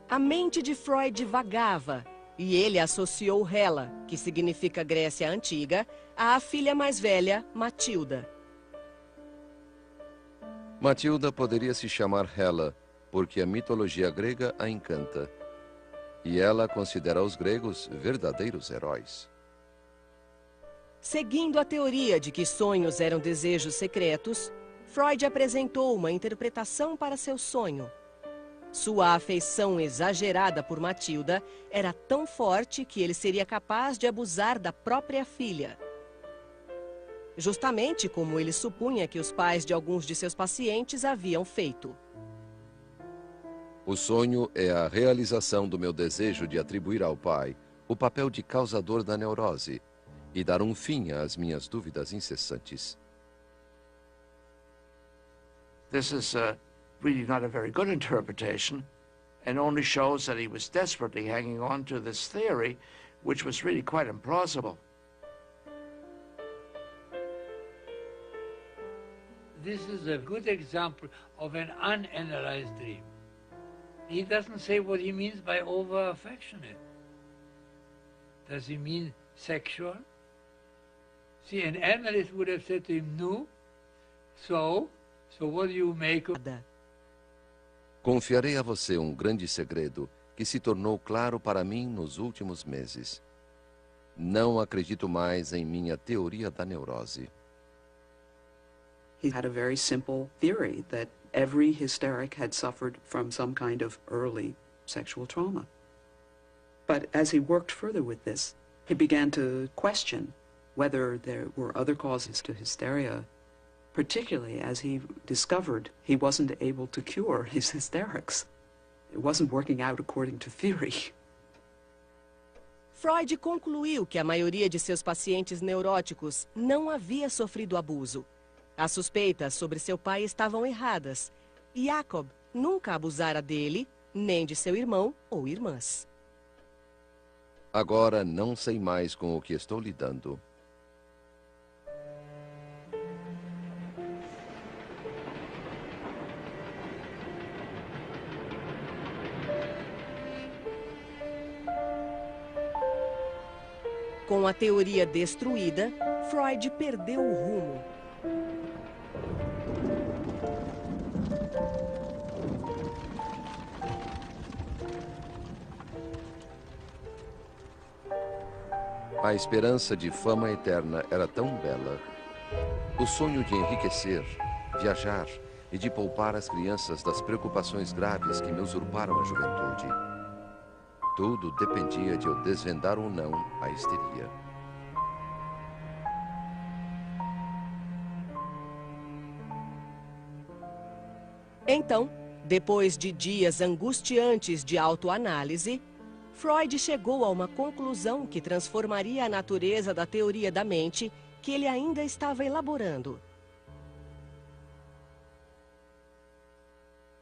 A mente de Freud vagava, e ele associou Hela, que significa Grécia Antiga, à filha mais velha, Matilda. Matilda poderia se chamar Hela, porque a mitologia grega a encanta. E ela considera os gregos verdadeiros heróis. Seguindo a teoria de que sonhos eram desejos secretos, Freud apresentou uma interpretação para seu sonho. Sua afeição exagerada por Matilda era tão forte que ele seria capaz de abusar da própria filha. Justamente como ele supunha que os pais de alguns de seus pacientes haviam feito. O sonho é a realização do meu desejo de atribuir ao pai o papel de causador da neurose e dar um fim às minhas dúvidas incessantes. This is really not a very good interpretation, and only shows that he was desperately hanging on to this theory, which was really quite implausible. This is a good example of an unanalyzed dream. He doesn't say what he means by over-affectionate. Does he mean sexual? See, an analyst would have said to him, no, so what do you make of... Confiarei a você um grande segredo que se tornou claro para mim nos últimos meses. Não acredito mais em minha teoria da neurose. He had a very simple theory that every hysteric had suffered from some kind of early sexual trauma. But as he worked further with this, he began to question whether there were other causes to hysteria, particularly as he discovered he wasn't able to cure his hysterics. It wasn't working out according to theory. Freud concluiu que a maioria de seus pacientes neuróticos não havia sofrido abuso. As suspeitas sobre seu pai estavam erradas. E Jacob nunca abusara dele, nem de seu irmão ou irmãs. Agora não sei mais com o que estou lidando. Com a teoria destruída, Freud perdeu o rumo. A esperança de fama eterna era tão bela. O sonho de enriquecer, viajar e de poupar as crianças das preocupações graves que me usurparam a juventude. Tudo dependia de eu desvendar ou não a histeria. Então, depois de dias angustiantes de autoanálise, Freud chegou a uma conclusão que transformaria a natureza da teoria da mente que ele ainda estava elaborando.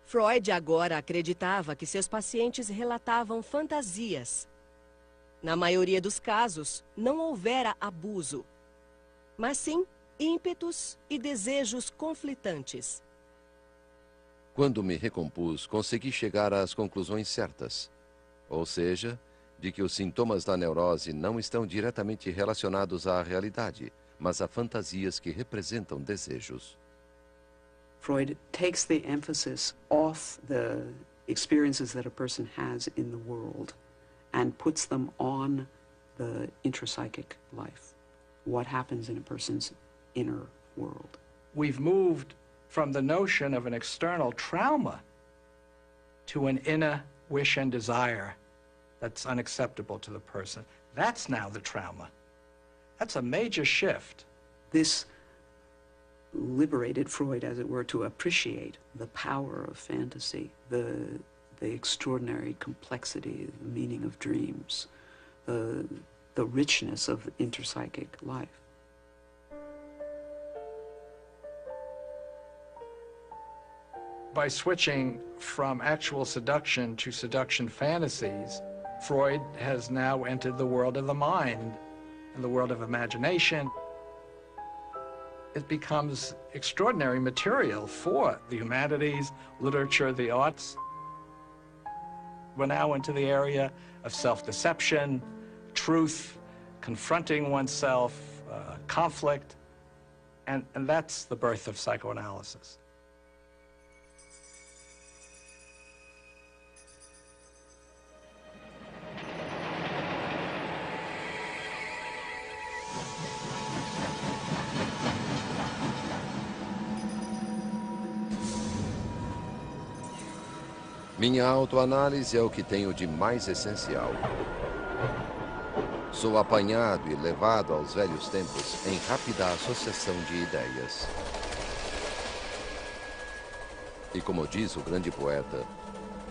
Freud agora acreditava que seus pacientes relatavam fantasias. Na maioria dos casos, não houvera abuso, mas sim ímpetos e desejos conflitantes. Quando me recompus, consegui chegar às conclusões certas. Ou seja, de que os sintomas da neurose não estão diretamente relacionados à realidade, mas a fantasias que representam desejos. Freud takes the emphasis off the experiences that a person has in the world and puts them on the intrapsychic life, what happens in a person's inner world. We've moved from the notion of an external trauma to an inner wish and desire that's unacceptable to the person. That's now the trauma. That's a major shift. This liberated Freud, as it were, to appreciate the power of fantasy, the extraordinary complexity, the meaning of dreams, the richness of interpsychic life. By switching from actual seduction to seduction fantasies, Freud has now entered the world of the mind and the world of imagination. It becomes extraordinary material for the humanities, literature, the arts. We're now into the area of self-deception, truth, confronting oneself, conflict, and that's the birth of psychoanalysis. Minha autoanálise é o que tenho de mais essencial. Sou apanhado e levado aos velhos tempos em rápida associação de ideias. E como diz o grande poeta,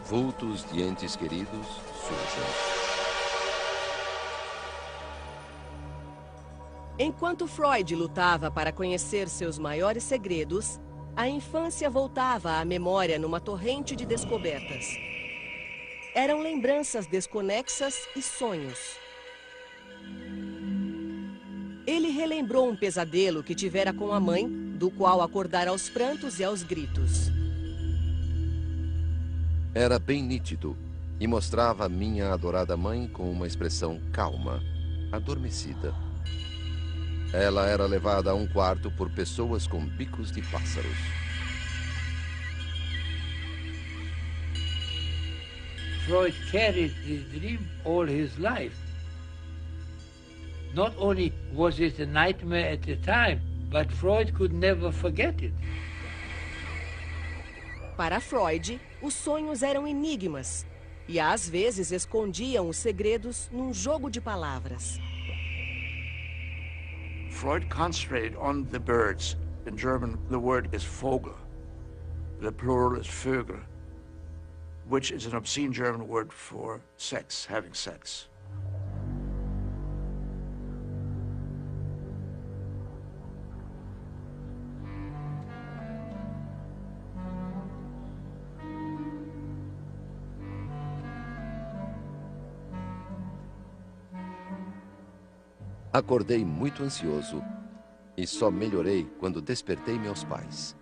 vultos de entes queridos surgem. Enquanto Freud lutava para conhecer seus maiores segredos, a infância voltava à memória numa torrente de descobertas. Eram lembranças desconexas e sonhos. Ele relembrou um pesadelo que tivera com a mãe, do qual acordara aos prantos e aos gritos. Era bem nítido e mostrava minha adorada mãe com uma expressão calma, adormecida. Ela era levada a um quarto por pessoas com bicos de pássaros. Freud carried this dream all his life. Not only was it a nightmare at the time, but Freud could never forget it. Para Freud, os sonhos eram enigmas e às vezes escondiam os segredos num jogo de palavras. Freud concentrated on the birds. In German, the word is Vogel. The plural is Vögel, which is an obscene German word for sex, having sex. Acordei muito ansioso e só melhorei quando despertei meus pais.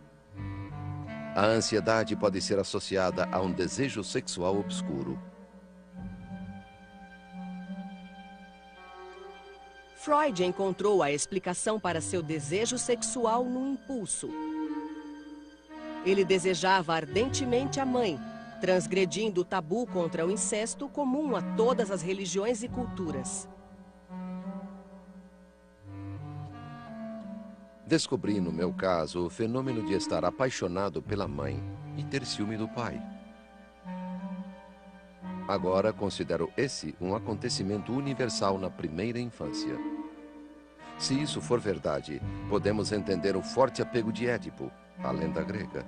A ansiedade pode ser associada a um desejo sexual obscuro. Freud encontrou a explicação para seu desejo sexual no impulso. Ele desejava ardentemente a mãe, transgredindo o tabu contra o incesto comum a todas as religiões e culturas. Descobri, no meu caso, o fenômeno de estar apaixonado pela mãe e ter ciúme do pai. Agora considero esse um acontecimento universal na primeira infância. Se isso for verdade, podemos entender o forte apego de Édipo, a lenda grega.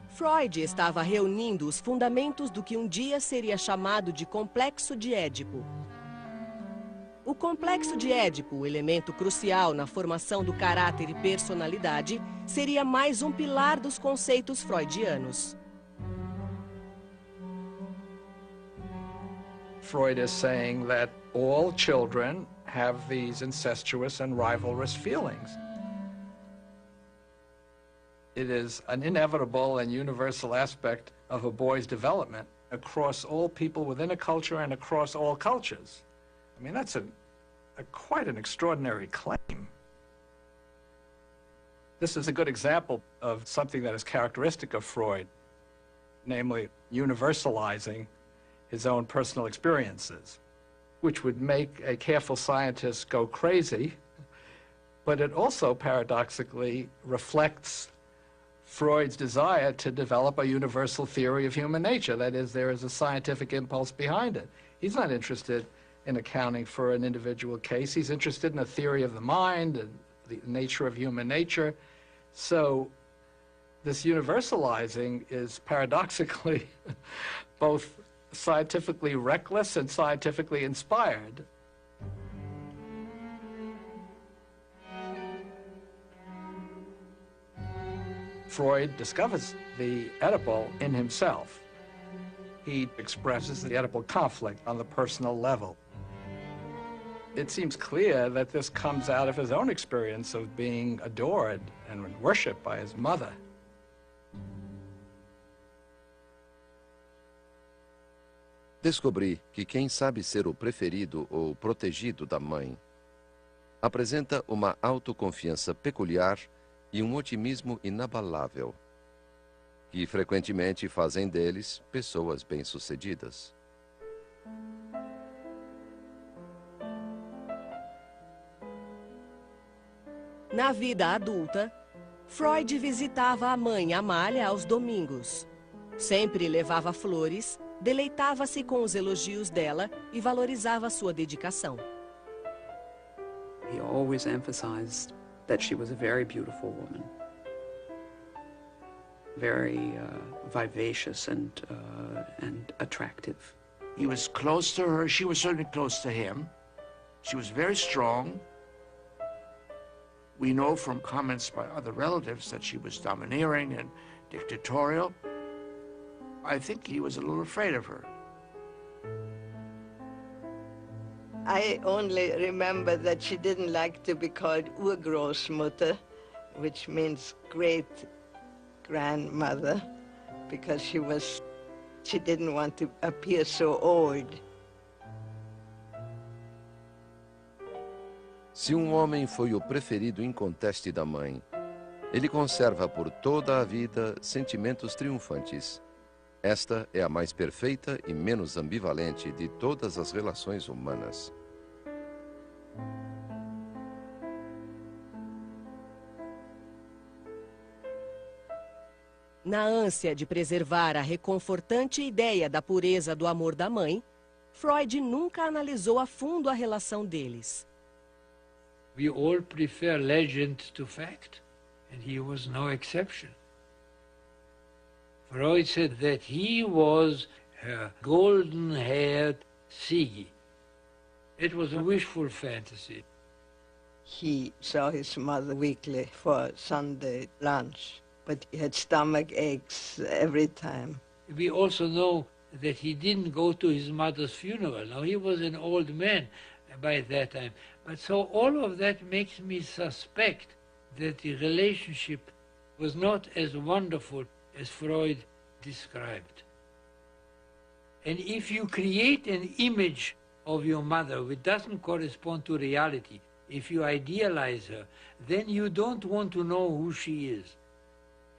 Freud estava reunindo os fundamentos do que um dia seria chamado de Complexo de Édipo. O Complexo de Édipo, o elemento crucial na formação do caráter e personalidade, seria mais um pilar dos conceitos freudianos. Freud is saying that all children have these incestuous and rivalrous feelings. It is an inevitable and universal aspect of a boy's development across all people within a culture and across all cultures. I mean, that's quite an extraordinary claim. This is a good example of something that is characteristic of Freud, namely universalizing his own personal experiences, which would make a careful scientist go crazy, but it also paradoxically reflects Freud's desire to develop a universal theory of human nature. That is, there is a scientific impulse behind it. He's not interested in accounting for an individual case. He's interested in a theory of the mind and the nature of human nature. So this universalizing is paradoxically both scientifically reckless and scientifically inspired. Freud discovers the Oedipal in himself. He expresses the Oedipal conflict on the personal level. It seems clear that this comes out of his own experience of being adored and worshipped by his mother. Descobri que quem sabe ser o preferido ou protegido da mãe apresenta uma autoconfiança peculiar e um otimismo inabalável, que frequentemente fazem deles pessoas bem-sucedidas. Na vida adulta, Freud visitava a mãe Amália aos domingos. Sempre levava flores, deleitava-se com os elogios dela e valorizava sua dedicação. He always emphasized that she was a very beautiful woman, very vivacious and attractive. He was close to her. She was certainly close to him. She was very strong. We know from comments by other relatives that she was domineering and dictatorial. I think he was a little afraid of her. I only remember that she didn't like to be called Urgroßmutter, which means great-grandmother, because she didn't want to appear so old. Se um homem foi o preferido inconteste da mãe, ele conserva por toda a vida sentimentos triunfantes. Esta é a mais perfeita e menos ambivalente de todas as relações humanas. Na ânsia de preservar a reconfortante ideia da pureza do amor da mãe, Freud nunca analisou a fundo a relação deles. We all prefer legend to fact, and he was no exception. Freud said that he was her golden-haired Siggy. It was a wishful fantasy. He saw his mother weekly for Sunday lunch, but he had stomach aches every time. We also know that he didn't go to his mother's funeral. Now, he was an old man by that time. But so all of that makes me suspect that the relationship was not as wonderful as Freud described. And if you create an image of your mother which doesn't correspond to reality, if you idealize her, then you don't want to know who she is.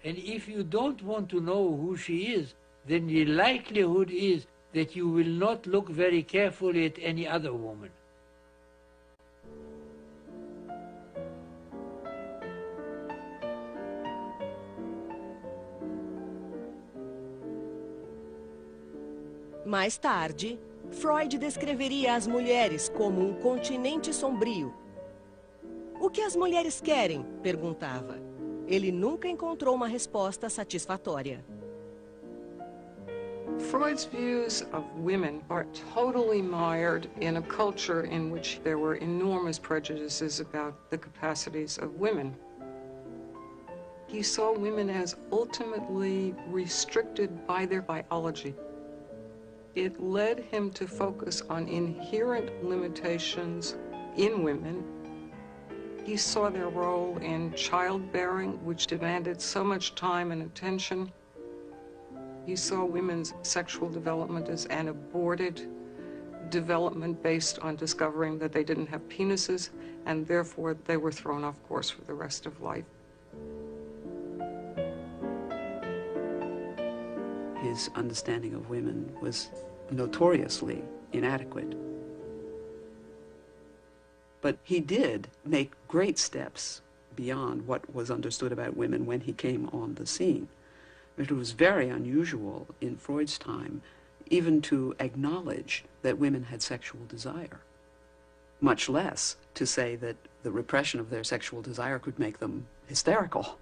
And if you don't want to know who she is, then the likelihood is that you will not look very carefully at any other woman. Mais tarde, Freud descreveria as mulheres como um continente sombrio. O que as mulheres querem? Perguntava. Ele nunca encontrou uma resposta satisfatória. Freud's views of women are totally mired in a culture in which there were enormous prejudices about the capacities of women. He saw women as ultimately restricted by their biology. It led him to focus on inherent limitations in women. He saw their role in childbearing, which demanded so much time and attention. He saw women's sexual development as an aborted development based on discovering that they didn't have penises, and therefore they were thrown off course for the rest of life. His understanding of women was notoriously inadequate. But he did make great steps beyond what was understood about women when he came on the scene. It was very unusual in Freud's time even to acknowledge that women had sexual desire, much less to say that the repression of their sexual desire could make them hysterical.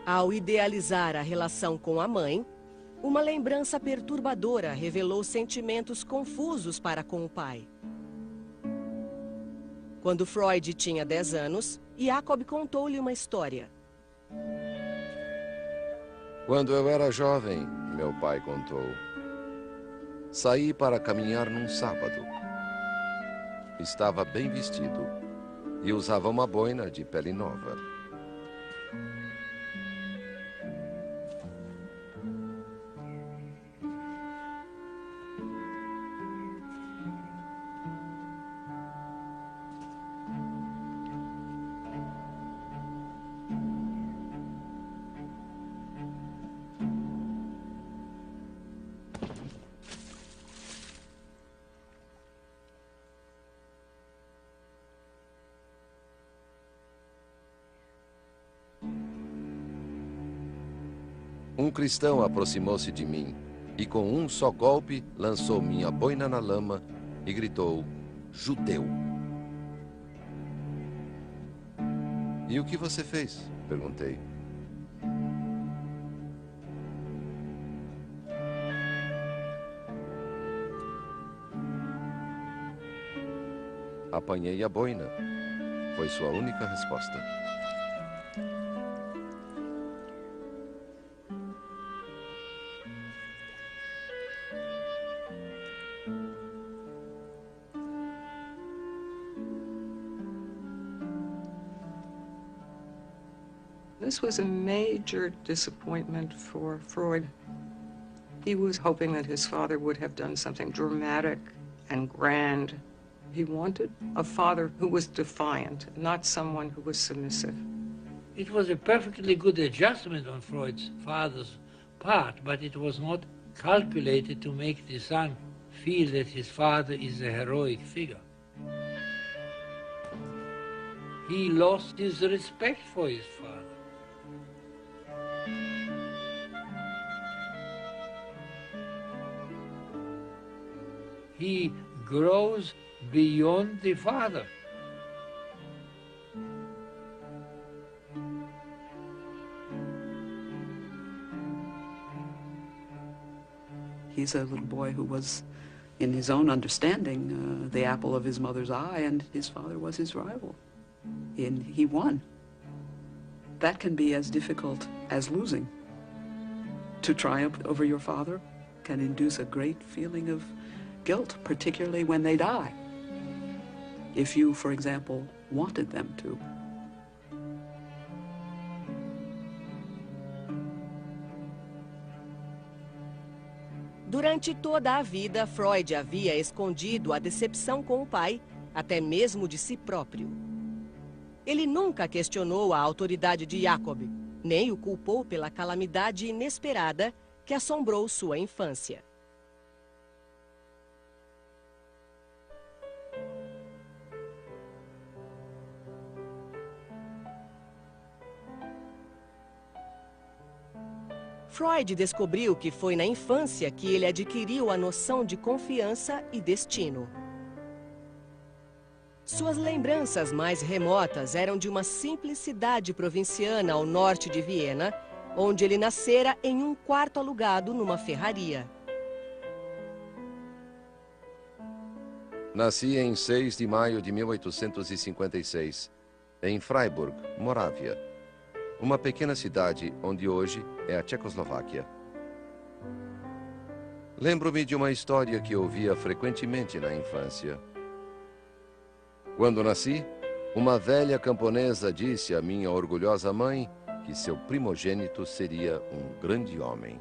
Ao idealizar a relação com a mãe, uma lembrança perturbadora revelou sentimentos confusos para com o pai. Quando Freud tinha 10 anos, Jacob contou-lhe uma história. Quando eu era jovem, meu pai contou, saí para caminhar num sábado. Estava bem vestido e usava uma boina de pele nova. Um cristão aproximou-se de mim e com um só golpe lançou minha boina na lama e gritou, judeu. E o que você fez? Perguntei. Apanhei a boina. Foi sua única resposta. This was a major disappointment for Freud. He was hoping that his father would have done something dramatic and grand. He wanted a father who was defiant, not someone who was submissive. It was a perfectly good adjustment on Freud's father's part, but it was not calculated to make the son feel that his father is a heroic figure. He lost his respect for his father. He grows beyond the father. He's a little boy who was, in his own understanding, the apple of his mother's eye, and his father was his rival. And he won. That can be as difficult as losing. To triumph over your father can induce a great feeling of guilt, particularly when they die. If you, for example, wanted them to. Durante toda a vida, Freud havia escondido a decepção com o pai, até mesmo de si próprio. Ele nunca questionou a autoridade de Jacob, nem o culpou pela calamidade inesperada que assombrou sua infância. Freud descobriu que foi na infância que ele adquiriu a noção de confiança e destino. Suas lembranças mais remotas eram de uma simples cidade provinciana ao norte de Viena, onde ele nascera em um quarto alugado numa ferraria. Nasci em 6 de maio de 1856, em Freiburg, Morávia, uma pequena cidade onde hoje é a Tchecoslováquia. Lembro-me de uma história que ouvia frequentemente na infância. Quando nasci, uma velha camponesa disse à minha orgulhosa mãe que seu primogênito seria um grande homem.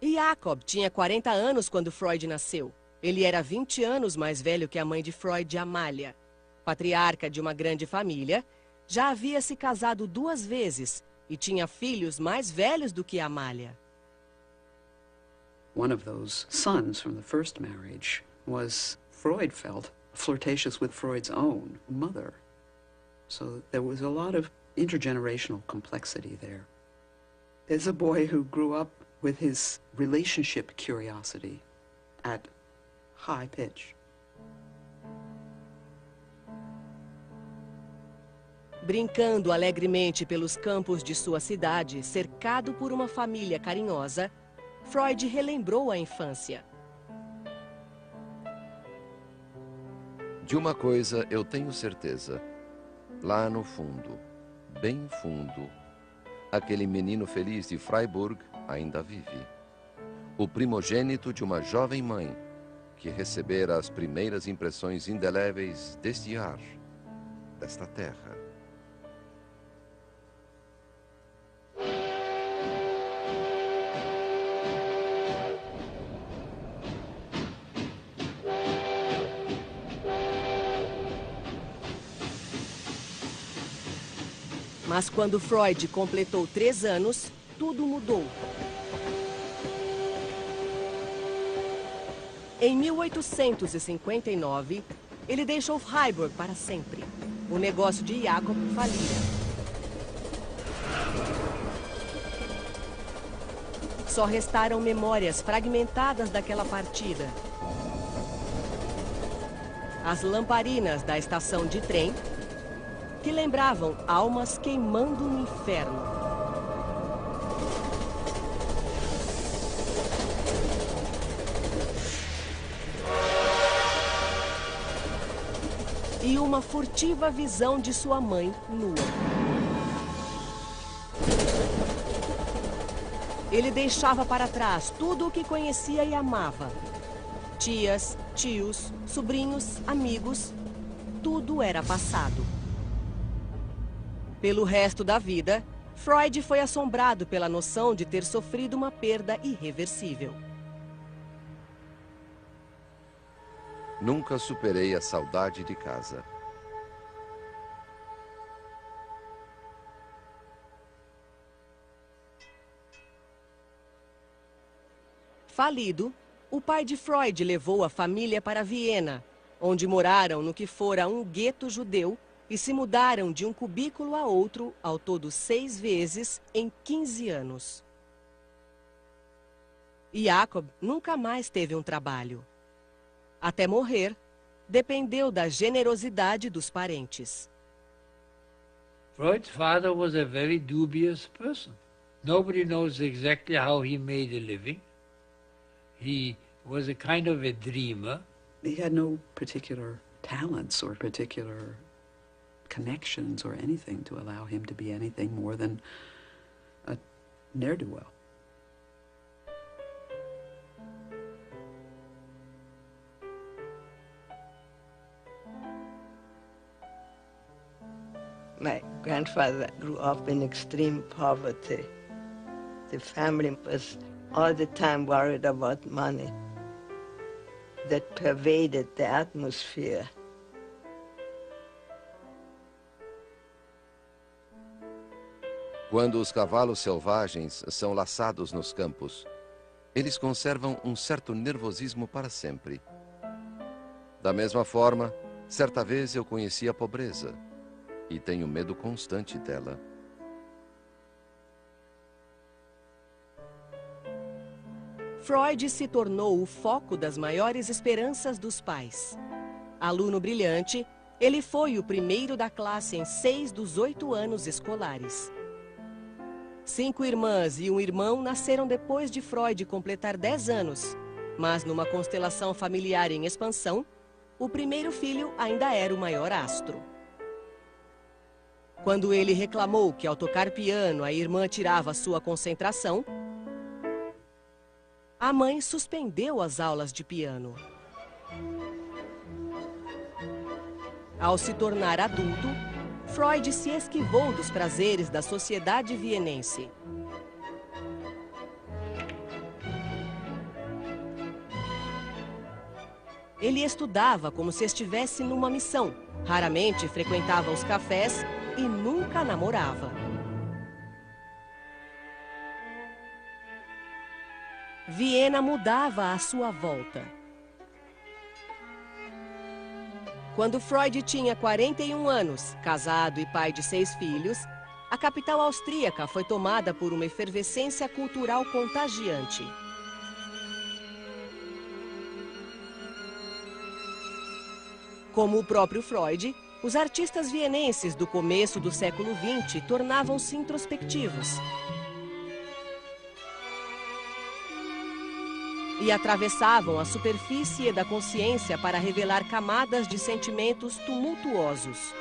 Jacob tinha 40 anos quando Freud nasceu. Ele era 20 anos mais velho que a mãe de Freud, Amália. Patriarca de uma grande família, já havia se casado 2 vezes e tinha filhos mais velhos do que Amália. One of those sons from the first marriage was, Freud felt, flirtatious with Freud's own mother. So there was a lot of intergenerational complexity there. There's a boy who grew up with his relationship curiosity at high pitch. Brincando alegremente pelos campos de sua cidade, cercado por uma família carinhosa, Freud relembrou a infância. De uma coisa eu tenho certeza. Lá no fundo, bem fundo, aquele menino feliz de Freiburg ainda vive. O primogênito de uma jovem mãe que recebera as primeiras impressões indeléveis deste ar, desta terra. Mas quando Freud completou 3 anos, tudo mudou. Em 1859, ele deixou Freiburg para sempre. O negócio de Jacob falira. Só restaram memórias fragmentadas daquela partida. As lamparinas da estação de trem, que lembravam almas queimando no inferno. E uma furtiva visão de sua mãe nua. Ele deixava para trás tudo o que conhecia e amava. Tias, tios, sobrinhos, amigos, tudo era passado. Pelo resto da vida, Freud foi assombrado pela noção de ter sofrido uma perda irreversível. Nunca superei a saudade de casa. Falido, o pai de Freud levou a família para Viena, onde moraram no que fora um gueto judeu e se mudaram de um cubículo a outro, ao todo 6 vezes, em 15 anos. Jacob nunca mais teve um trabalho. Até morrer, dependeu da generosidade dos parentes. Freud's father was a very dubious person. Nobody knows exactly how he made a living. He was a kind of a dreamer. He had no particular talents or particular connections or anything to allow him to be anything more than a ne'er-do-well. My grandfather grew up in extreme poverty. The family was all the time worried about money. That pervaded the atmosphere. Quando os cavalos selvagens são laçados nos campos, eles conservam um certo nervosismo para sempre. Da mesma forma, certa vez eu conheci a pobreza e tenho medo constante dela. Freud se tornou o foco das maiores esperanças dos pais. Aluno brilhante, ele foi o primeiro da classe em 6 dos 8 anos escolares. 5 irmãs e um irmão nasceram depois de Freud completar 10 anos, mas numa constelação familiar em expansão, o primeiro filho ainda era o maior astro. Quando ele reclamou que ao tocar piano a irmã tirava sua concentração, a mãe suspendeu as aulas de piano. Ao se tornar adulto, Freud se esquivou dos prazeres da sociedade vienense. Ele estudava como se estivesse numa missão, raramente frequentava os cafés e nunca namorava. Viena mudava à sua volta. Quando Freud tinha 41 anos, casado e pai de 6 filhos, a capital austríaca foi tomada por uma efervescência cultural contagiante. Como o próprio Freud, os artistas vienenses do começo do século XX tornavam-se introspectivos e atravessavam a superfície da consciência para revelar camadas de sentimentos tumultuosos.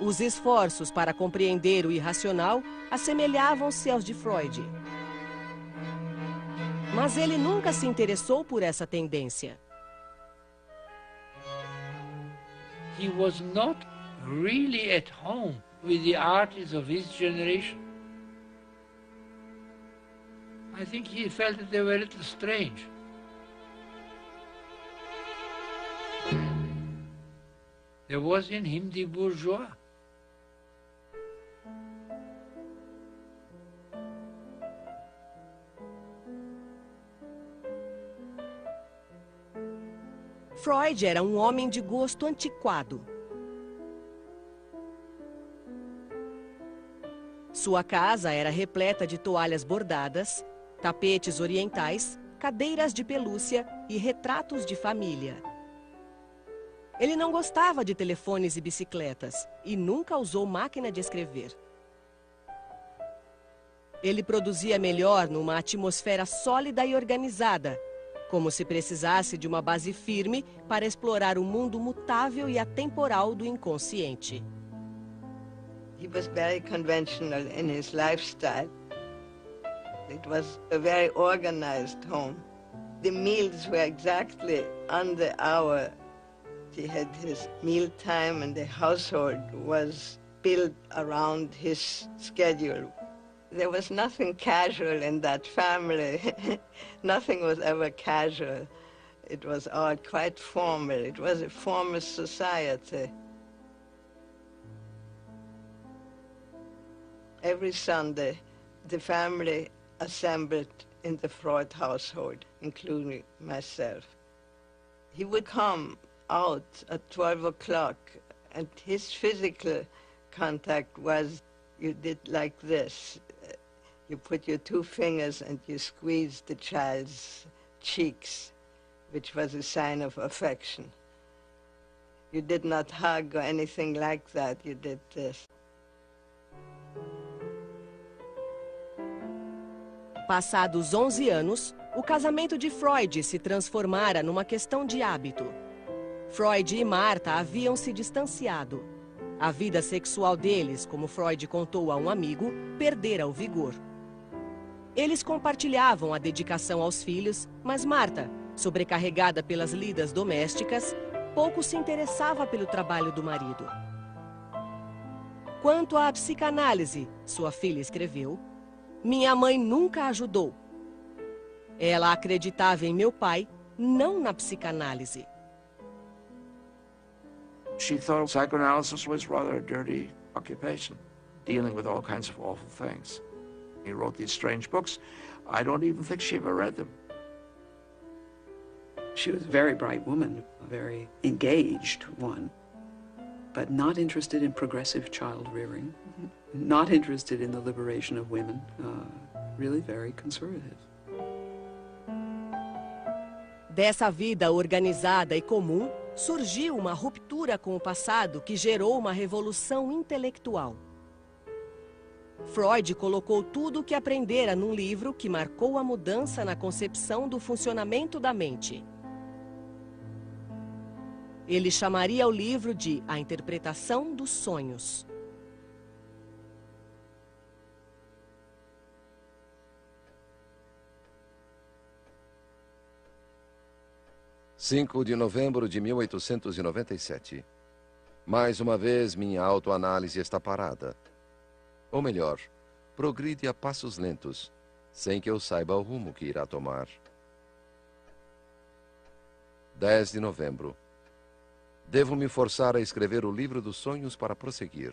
Os esforços para compreender o irracional assemelhavam-se aos de Freud. Mas ele nunca se interessou por essa tendência. He was not really at home with the artists of his generation. I think he felt that they were a little strange. There was in him the bourgeois. Freud era um homem de gosto antiquado. Sua casa era repleta de toalhas bordadas, tapetes orientais, cadeiras de pelúcia e retratos de família. Ele não gostava de telefones e bicicletas e nunca usou máquina de escrever. Ele produzia melhor numa atmosfera sólida e organizada, como se precisasse de uma base firme para explorar o mundo mutável e atemporal do inconsciente. He was very conventional in his lifestyle. It was a very organized home. The meals were exactly on the hour. He had his meal time, and the household was built around his schedule. There was nothing casual in that family. Nothing was ever casual. It was all quite formal. It was a formal society. Every Sunday, the family assembled in the Freud household, including myself. He would come out at 12 o'clock, and his physical contact was, you did like this. You put your two fingers and you squeezed the child's cheeks, which was a sign of affection. You did not hug or anything like that. You did this. Passados 11 anos, o casamento de Freud se transformara numa questão de hábito. Freud e Martha haviam se distanciado. A vida sexual deles, como Freud contou a um amigo, perdera o vigor. Eles compartilhavam a dedicação aos filhos, mas Martha, sobrecarregada pelas lidas domésticas, pouco se interessava pelo trabalho do marido. Quanto à psicanálise, sua filha escreveu, minha mãe nunca ajudou. Ela acreditava em meu pai, não na psicanálise. She thought psychoanalysis was rather a dirty occupation, dealing with all kinds of awful things. He wrote these strange books. I don't even think she ever read them. She was a very bright woman, a very engaged one, but not interested in progressive child rearing, not interested in the liberation of women, really very conservative. Dessa vida organizada e comum, surgiu uma ruptura com o passado que gerou uma revolução intelectual. Freud colocou tudo o que aprendera num livro que marcou a mudança na concepção do funcionamento da mente. Ele chamaria o livro de A Interpretação dos Sonhos. (5 de novembro de 1897). Mais uma vez, minha autoanálise está parada. Ou melhor, progride a passos lentos, sem que eu saiba o rumo que irá tomar. 10 de novembro. Devo me forçar a escrever o livro dos sonhos para prosseguir.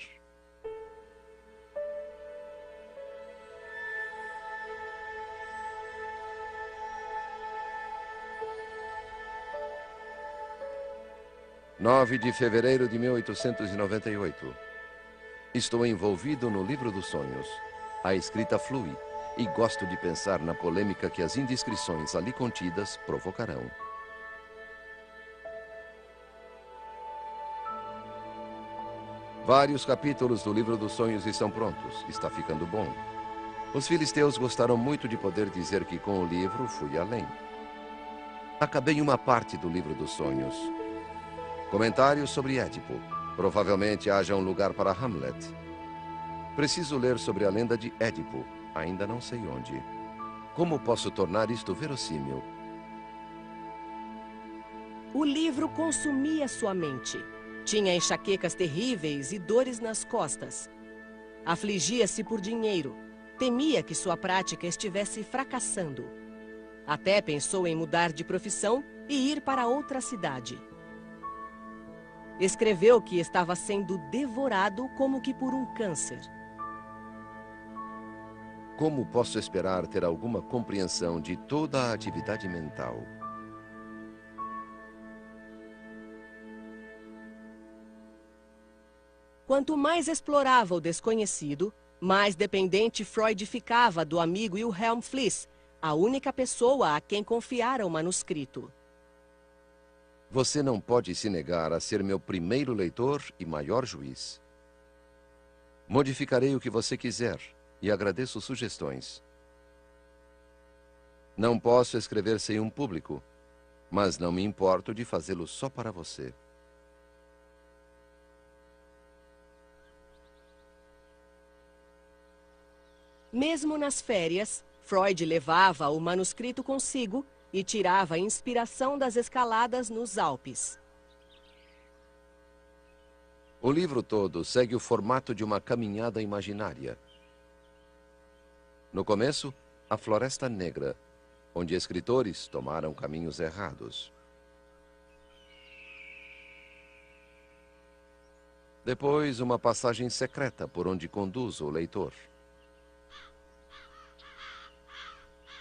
(9 de fevereiro de 1898). Estou envolvido no livro dos sonhos. A escrita flui e gosto de pensar na polêmica que as indiscrições ali contidas provocarão. Vários capítulos do livro dos sonhos estão prontos. Está ficando bom. Os filisteus gostaram muito de poder dizer que com o livro fui além. Acabei uma parte do livro dos sonhos. Comentários sobre Édipo. Provavelmente haja um lugar para Hamlet. Preciso ler sobre a lenda de Édipo. Ainda não sei onde. Como posso tornar isto verossímil? O livro consumia sua mente. Tinha enxaquecas terríveis e dores nas costas. Afligia-se por dinheiro. Temia que sua prática estivesse fracassando. Até pensou em mudar de profissão e ir para outra cidade. Escreveu que estava sendo devorado como que por um câncer. Como posso esperar ter alguma compreensão de toda a atividade mental? Quanto mais explorava o desconhecido, mais dependente Freud ficava do amigo Wilhelm Fliess, a única pessoa a quem confiara o manuscrito. Você não pode se negar a ser meu primeiro leitor e maior juiz. Modificarei o que você quiser e agradeço sugestões. Não posso escrever sem um público, mas não me importo de fazê-lo só para você. Mesmo nas férias, Freud levava o manuscrito consigo e tirava inspiração das escaladas nos Alpes. O livro todo segue o formato de uma caminhada imaginária. No começo, a Floresta Negra, onde escritores tomaram caminhos errados. Depois, uma passagem secreta por onde conduz o leitor.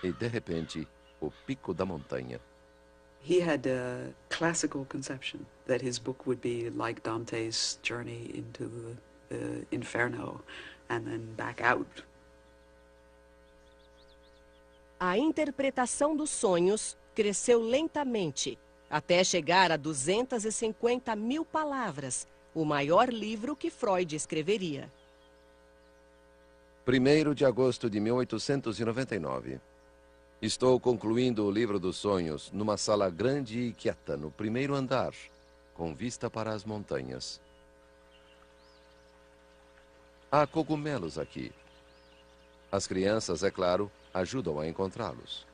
E, de repente, o pico da montanha. He had a classical conception that his book would be like Dante's journey into the Inferno and then back out. A interpretação dos sonhos cresceu lentamente, até chegar a 250 mil palavras, o maior livro que Freud escreveria. 1º de agosto de 1899. Estou concluindo o livro dos sonhos numa sala grande e quieta no primeiro andar, com vista para as montanhas. Há cogumelos aqui. As crianças, é claro, ajudam a encontrá-los.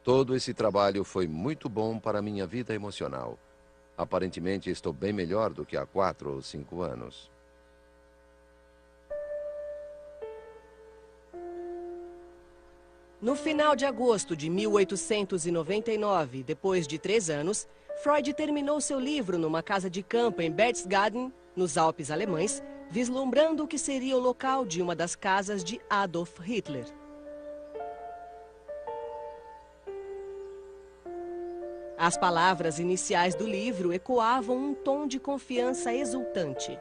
Todo esse trabalho foi muito bom para minha vida emocional. Aparentemente estou bem melhor do que há 4 ou 5 anos. No final de agosto de 1899, depois de 3 anos, Freud terminou seu livro numa casa de campo em Berchtesgaden, nos Alpes alemães, vislumbrando o que seria o local de uma das casas de Adolf Hitler. As palavras iniciais do livro ecoavam um tom de confiança exultante.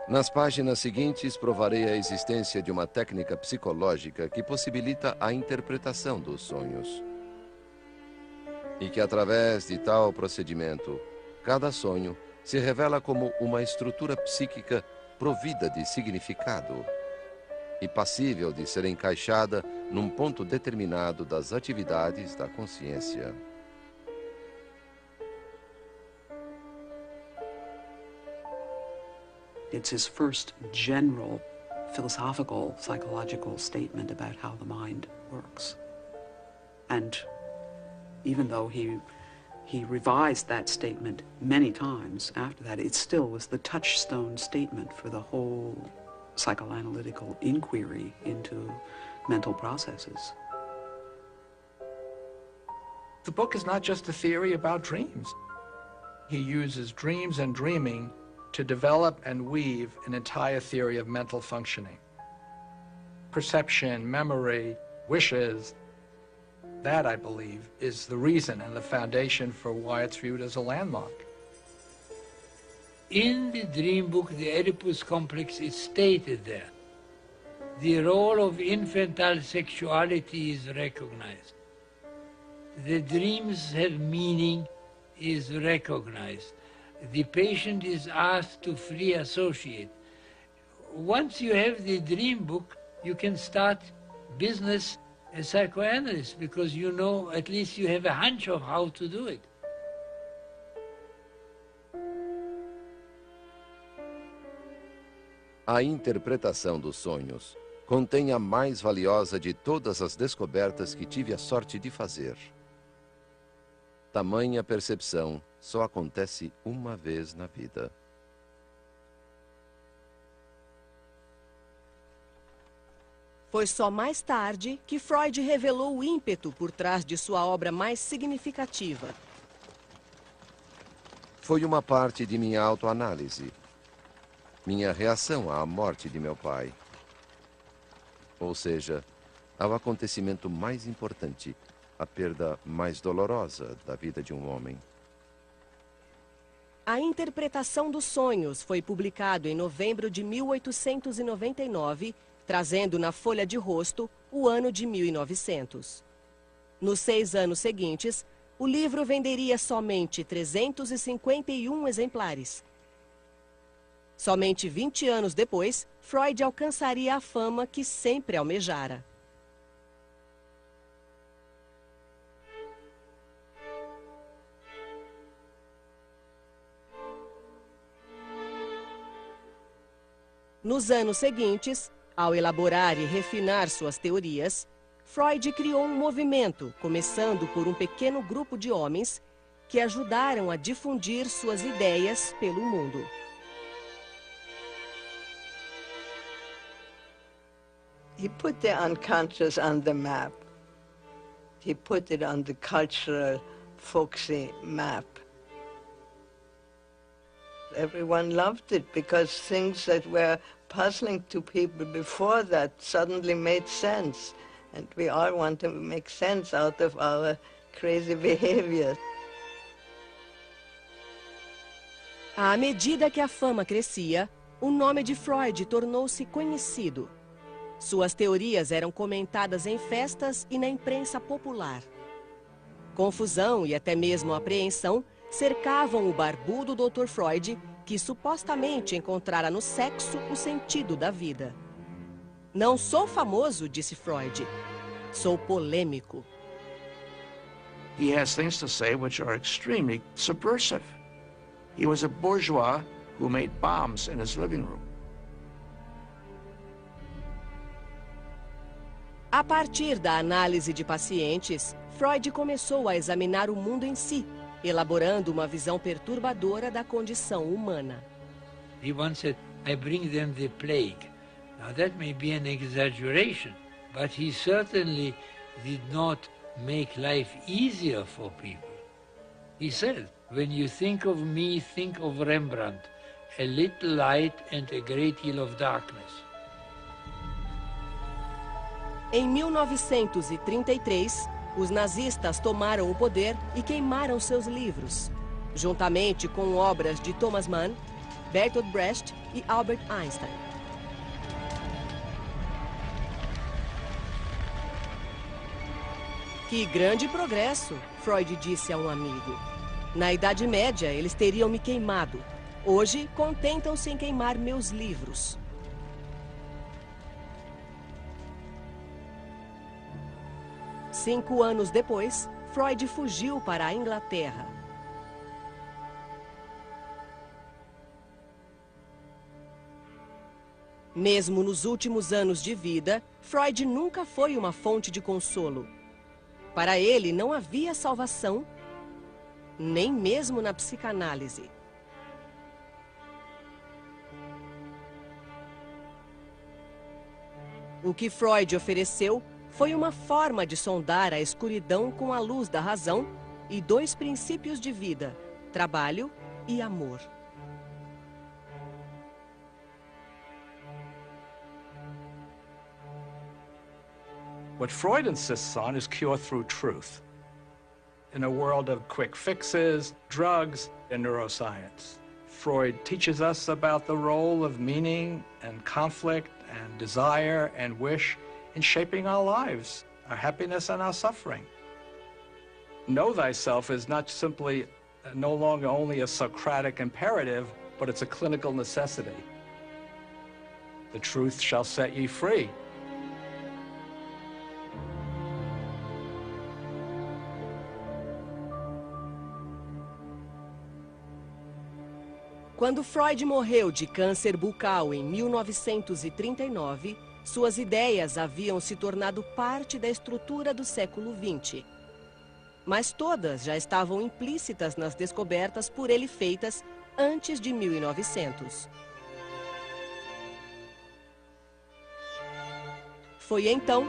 Nas páginas seguintes, provarei a existência de uma técnica psicológica que possibilita a interpretação dos sonhos. E que, através de tal procedimento, cada sonho se revela como uma estrutura psíquica provida de significado e passível de ser encaixada num ponto determinado das atividades da consciência. It's his first general philosophical, psychological statement about how the mind works. And even though he revised that statement many times after that, it still was the touchstone statement for the whole psychoanalytical inquiry into mental processes. The book is not just a theory about dreams. He uses dreams and dreaming to develop and weave an entire theory of mental functioning. Perception, memory, wishes, that, I believe, is the reason and the foundation for why it's viewed as a landmark. In the dream book, the Oedipus complex is stated there. The role of infantile sexuality is recognized. The dreams have meaning is recognized. The patient is asked to free associate. Once you have the dream book, you can start business as psychoanalyst because you know, at least you have a hunch of how to do it. A interpretação dos sonhos contém a mais valiosa de todas as descobertas que tive a sorte de fazer. Tamanha percepção só acontece uma vez na vida. Foi só mais tarde que Freud revelou o ímpeto por trás de sua obra mais significativa. Foi uma parte de minha autoanálise, minha reação à morte de meu pai. Ou seja, ao acontecimento mais importante, a perda mais dolorosa da vida de um homem. A Interpretação dos Sonhos foi publicado em novembro de 1899, trazendo na folha de rosto o ano de 1900. Nos 6 anos seguintes, o livro venderia somente 351 exemplares. Somente 20 anos depois, Freud alcançaria a fama que sempre almejara. Nos anos seguintes, ao elaborar e refinar suas teorias, Freud criou um movimento, começando por um pequeno grupo de homens que ajudaram a difundir suas ideias pelo mundo. He put the unconscious on the map. He put it on the cultural, folksy map. Everyone loved it because things that were puzzling to people before that suddenly made sense. And we all want to make sense out of our crazy behavior. À medida que a fama crescia, o nome de Freud tornou-se conhecido. Suas teorias eram comentadas em festas e na imprensa popular. Confusão e até mesmo apreensão cercavam o barbudo Dr. Freud, que supostamente encontrara no sexo o sentido da vida. Não sou famoso, disse Freud. Sou polêmico. He has things to say which are extremely subversive. He was a bourgeois who made bombs in his living room. A partir da análise de pacientes, Freud começou a examinar o mundo em si, elaborando uma visão perturbadora da condição humana. He once said, I bring them the plague. Now that may be an exaggeration, but he certainly did not make life easier for people. He said, when you think of me, think of Rembrandt, a little light and a great deal of darkness. Em 1933, os nazistas tomaram o poder e queimaram seus livros, juntamente com obras de Thomas Mann, Bertolt Brecht e Albert Einstein. Que grande progresso, Freud disse a um amigo. Na Idade Média, eles teriam me queimado. Hoje, contentam-se em queimar meus livros. Cinco anos depois, Freud fugiu para a Inglaterra. Mesmo nos últimos anos de vida, Freud nunca foi uma fonte de consolo. Para ele, não havia salvação, nem mesmo na psicanálise. O que Freud ofereceu foi uma forma de sondar a escuridão com a luz da razão e dois princípios de vida, trabalho e amor. What Freud insists on is cure through truth. In a world of quick fixes, drugs, and neuroscience, Freud teaches us about the role of meaning and conflict and desire and wish in shaping our lives, our happiness and our suffering. Know thyself is not simply no longer only a Socratic imperative, but it's a clinical necessity. The truth shall set ye free. Quando Freud morreu de câncer bucal em 1939, suas ideias haviam se tornado parte da estrutura do século XX. Mas todas já estavam implícitas nas descobertas por ele feitas antes de 1900. Foi então,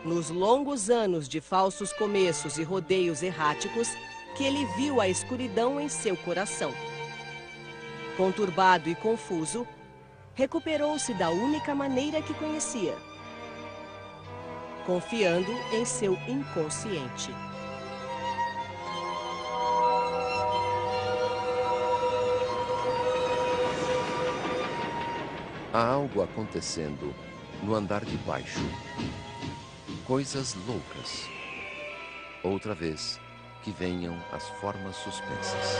nos longos anos de falsos começos e rodeios erráticos, que ele viu a escuridão em seu coração. Conturbado e confuso, recuperou-se da única maneira que conhecia, confiando em seu inconsciente. Há algo acontecendo no andar de baixo. Coisas loucas. Outra vez, que venham as formas suspensas.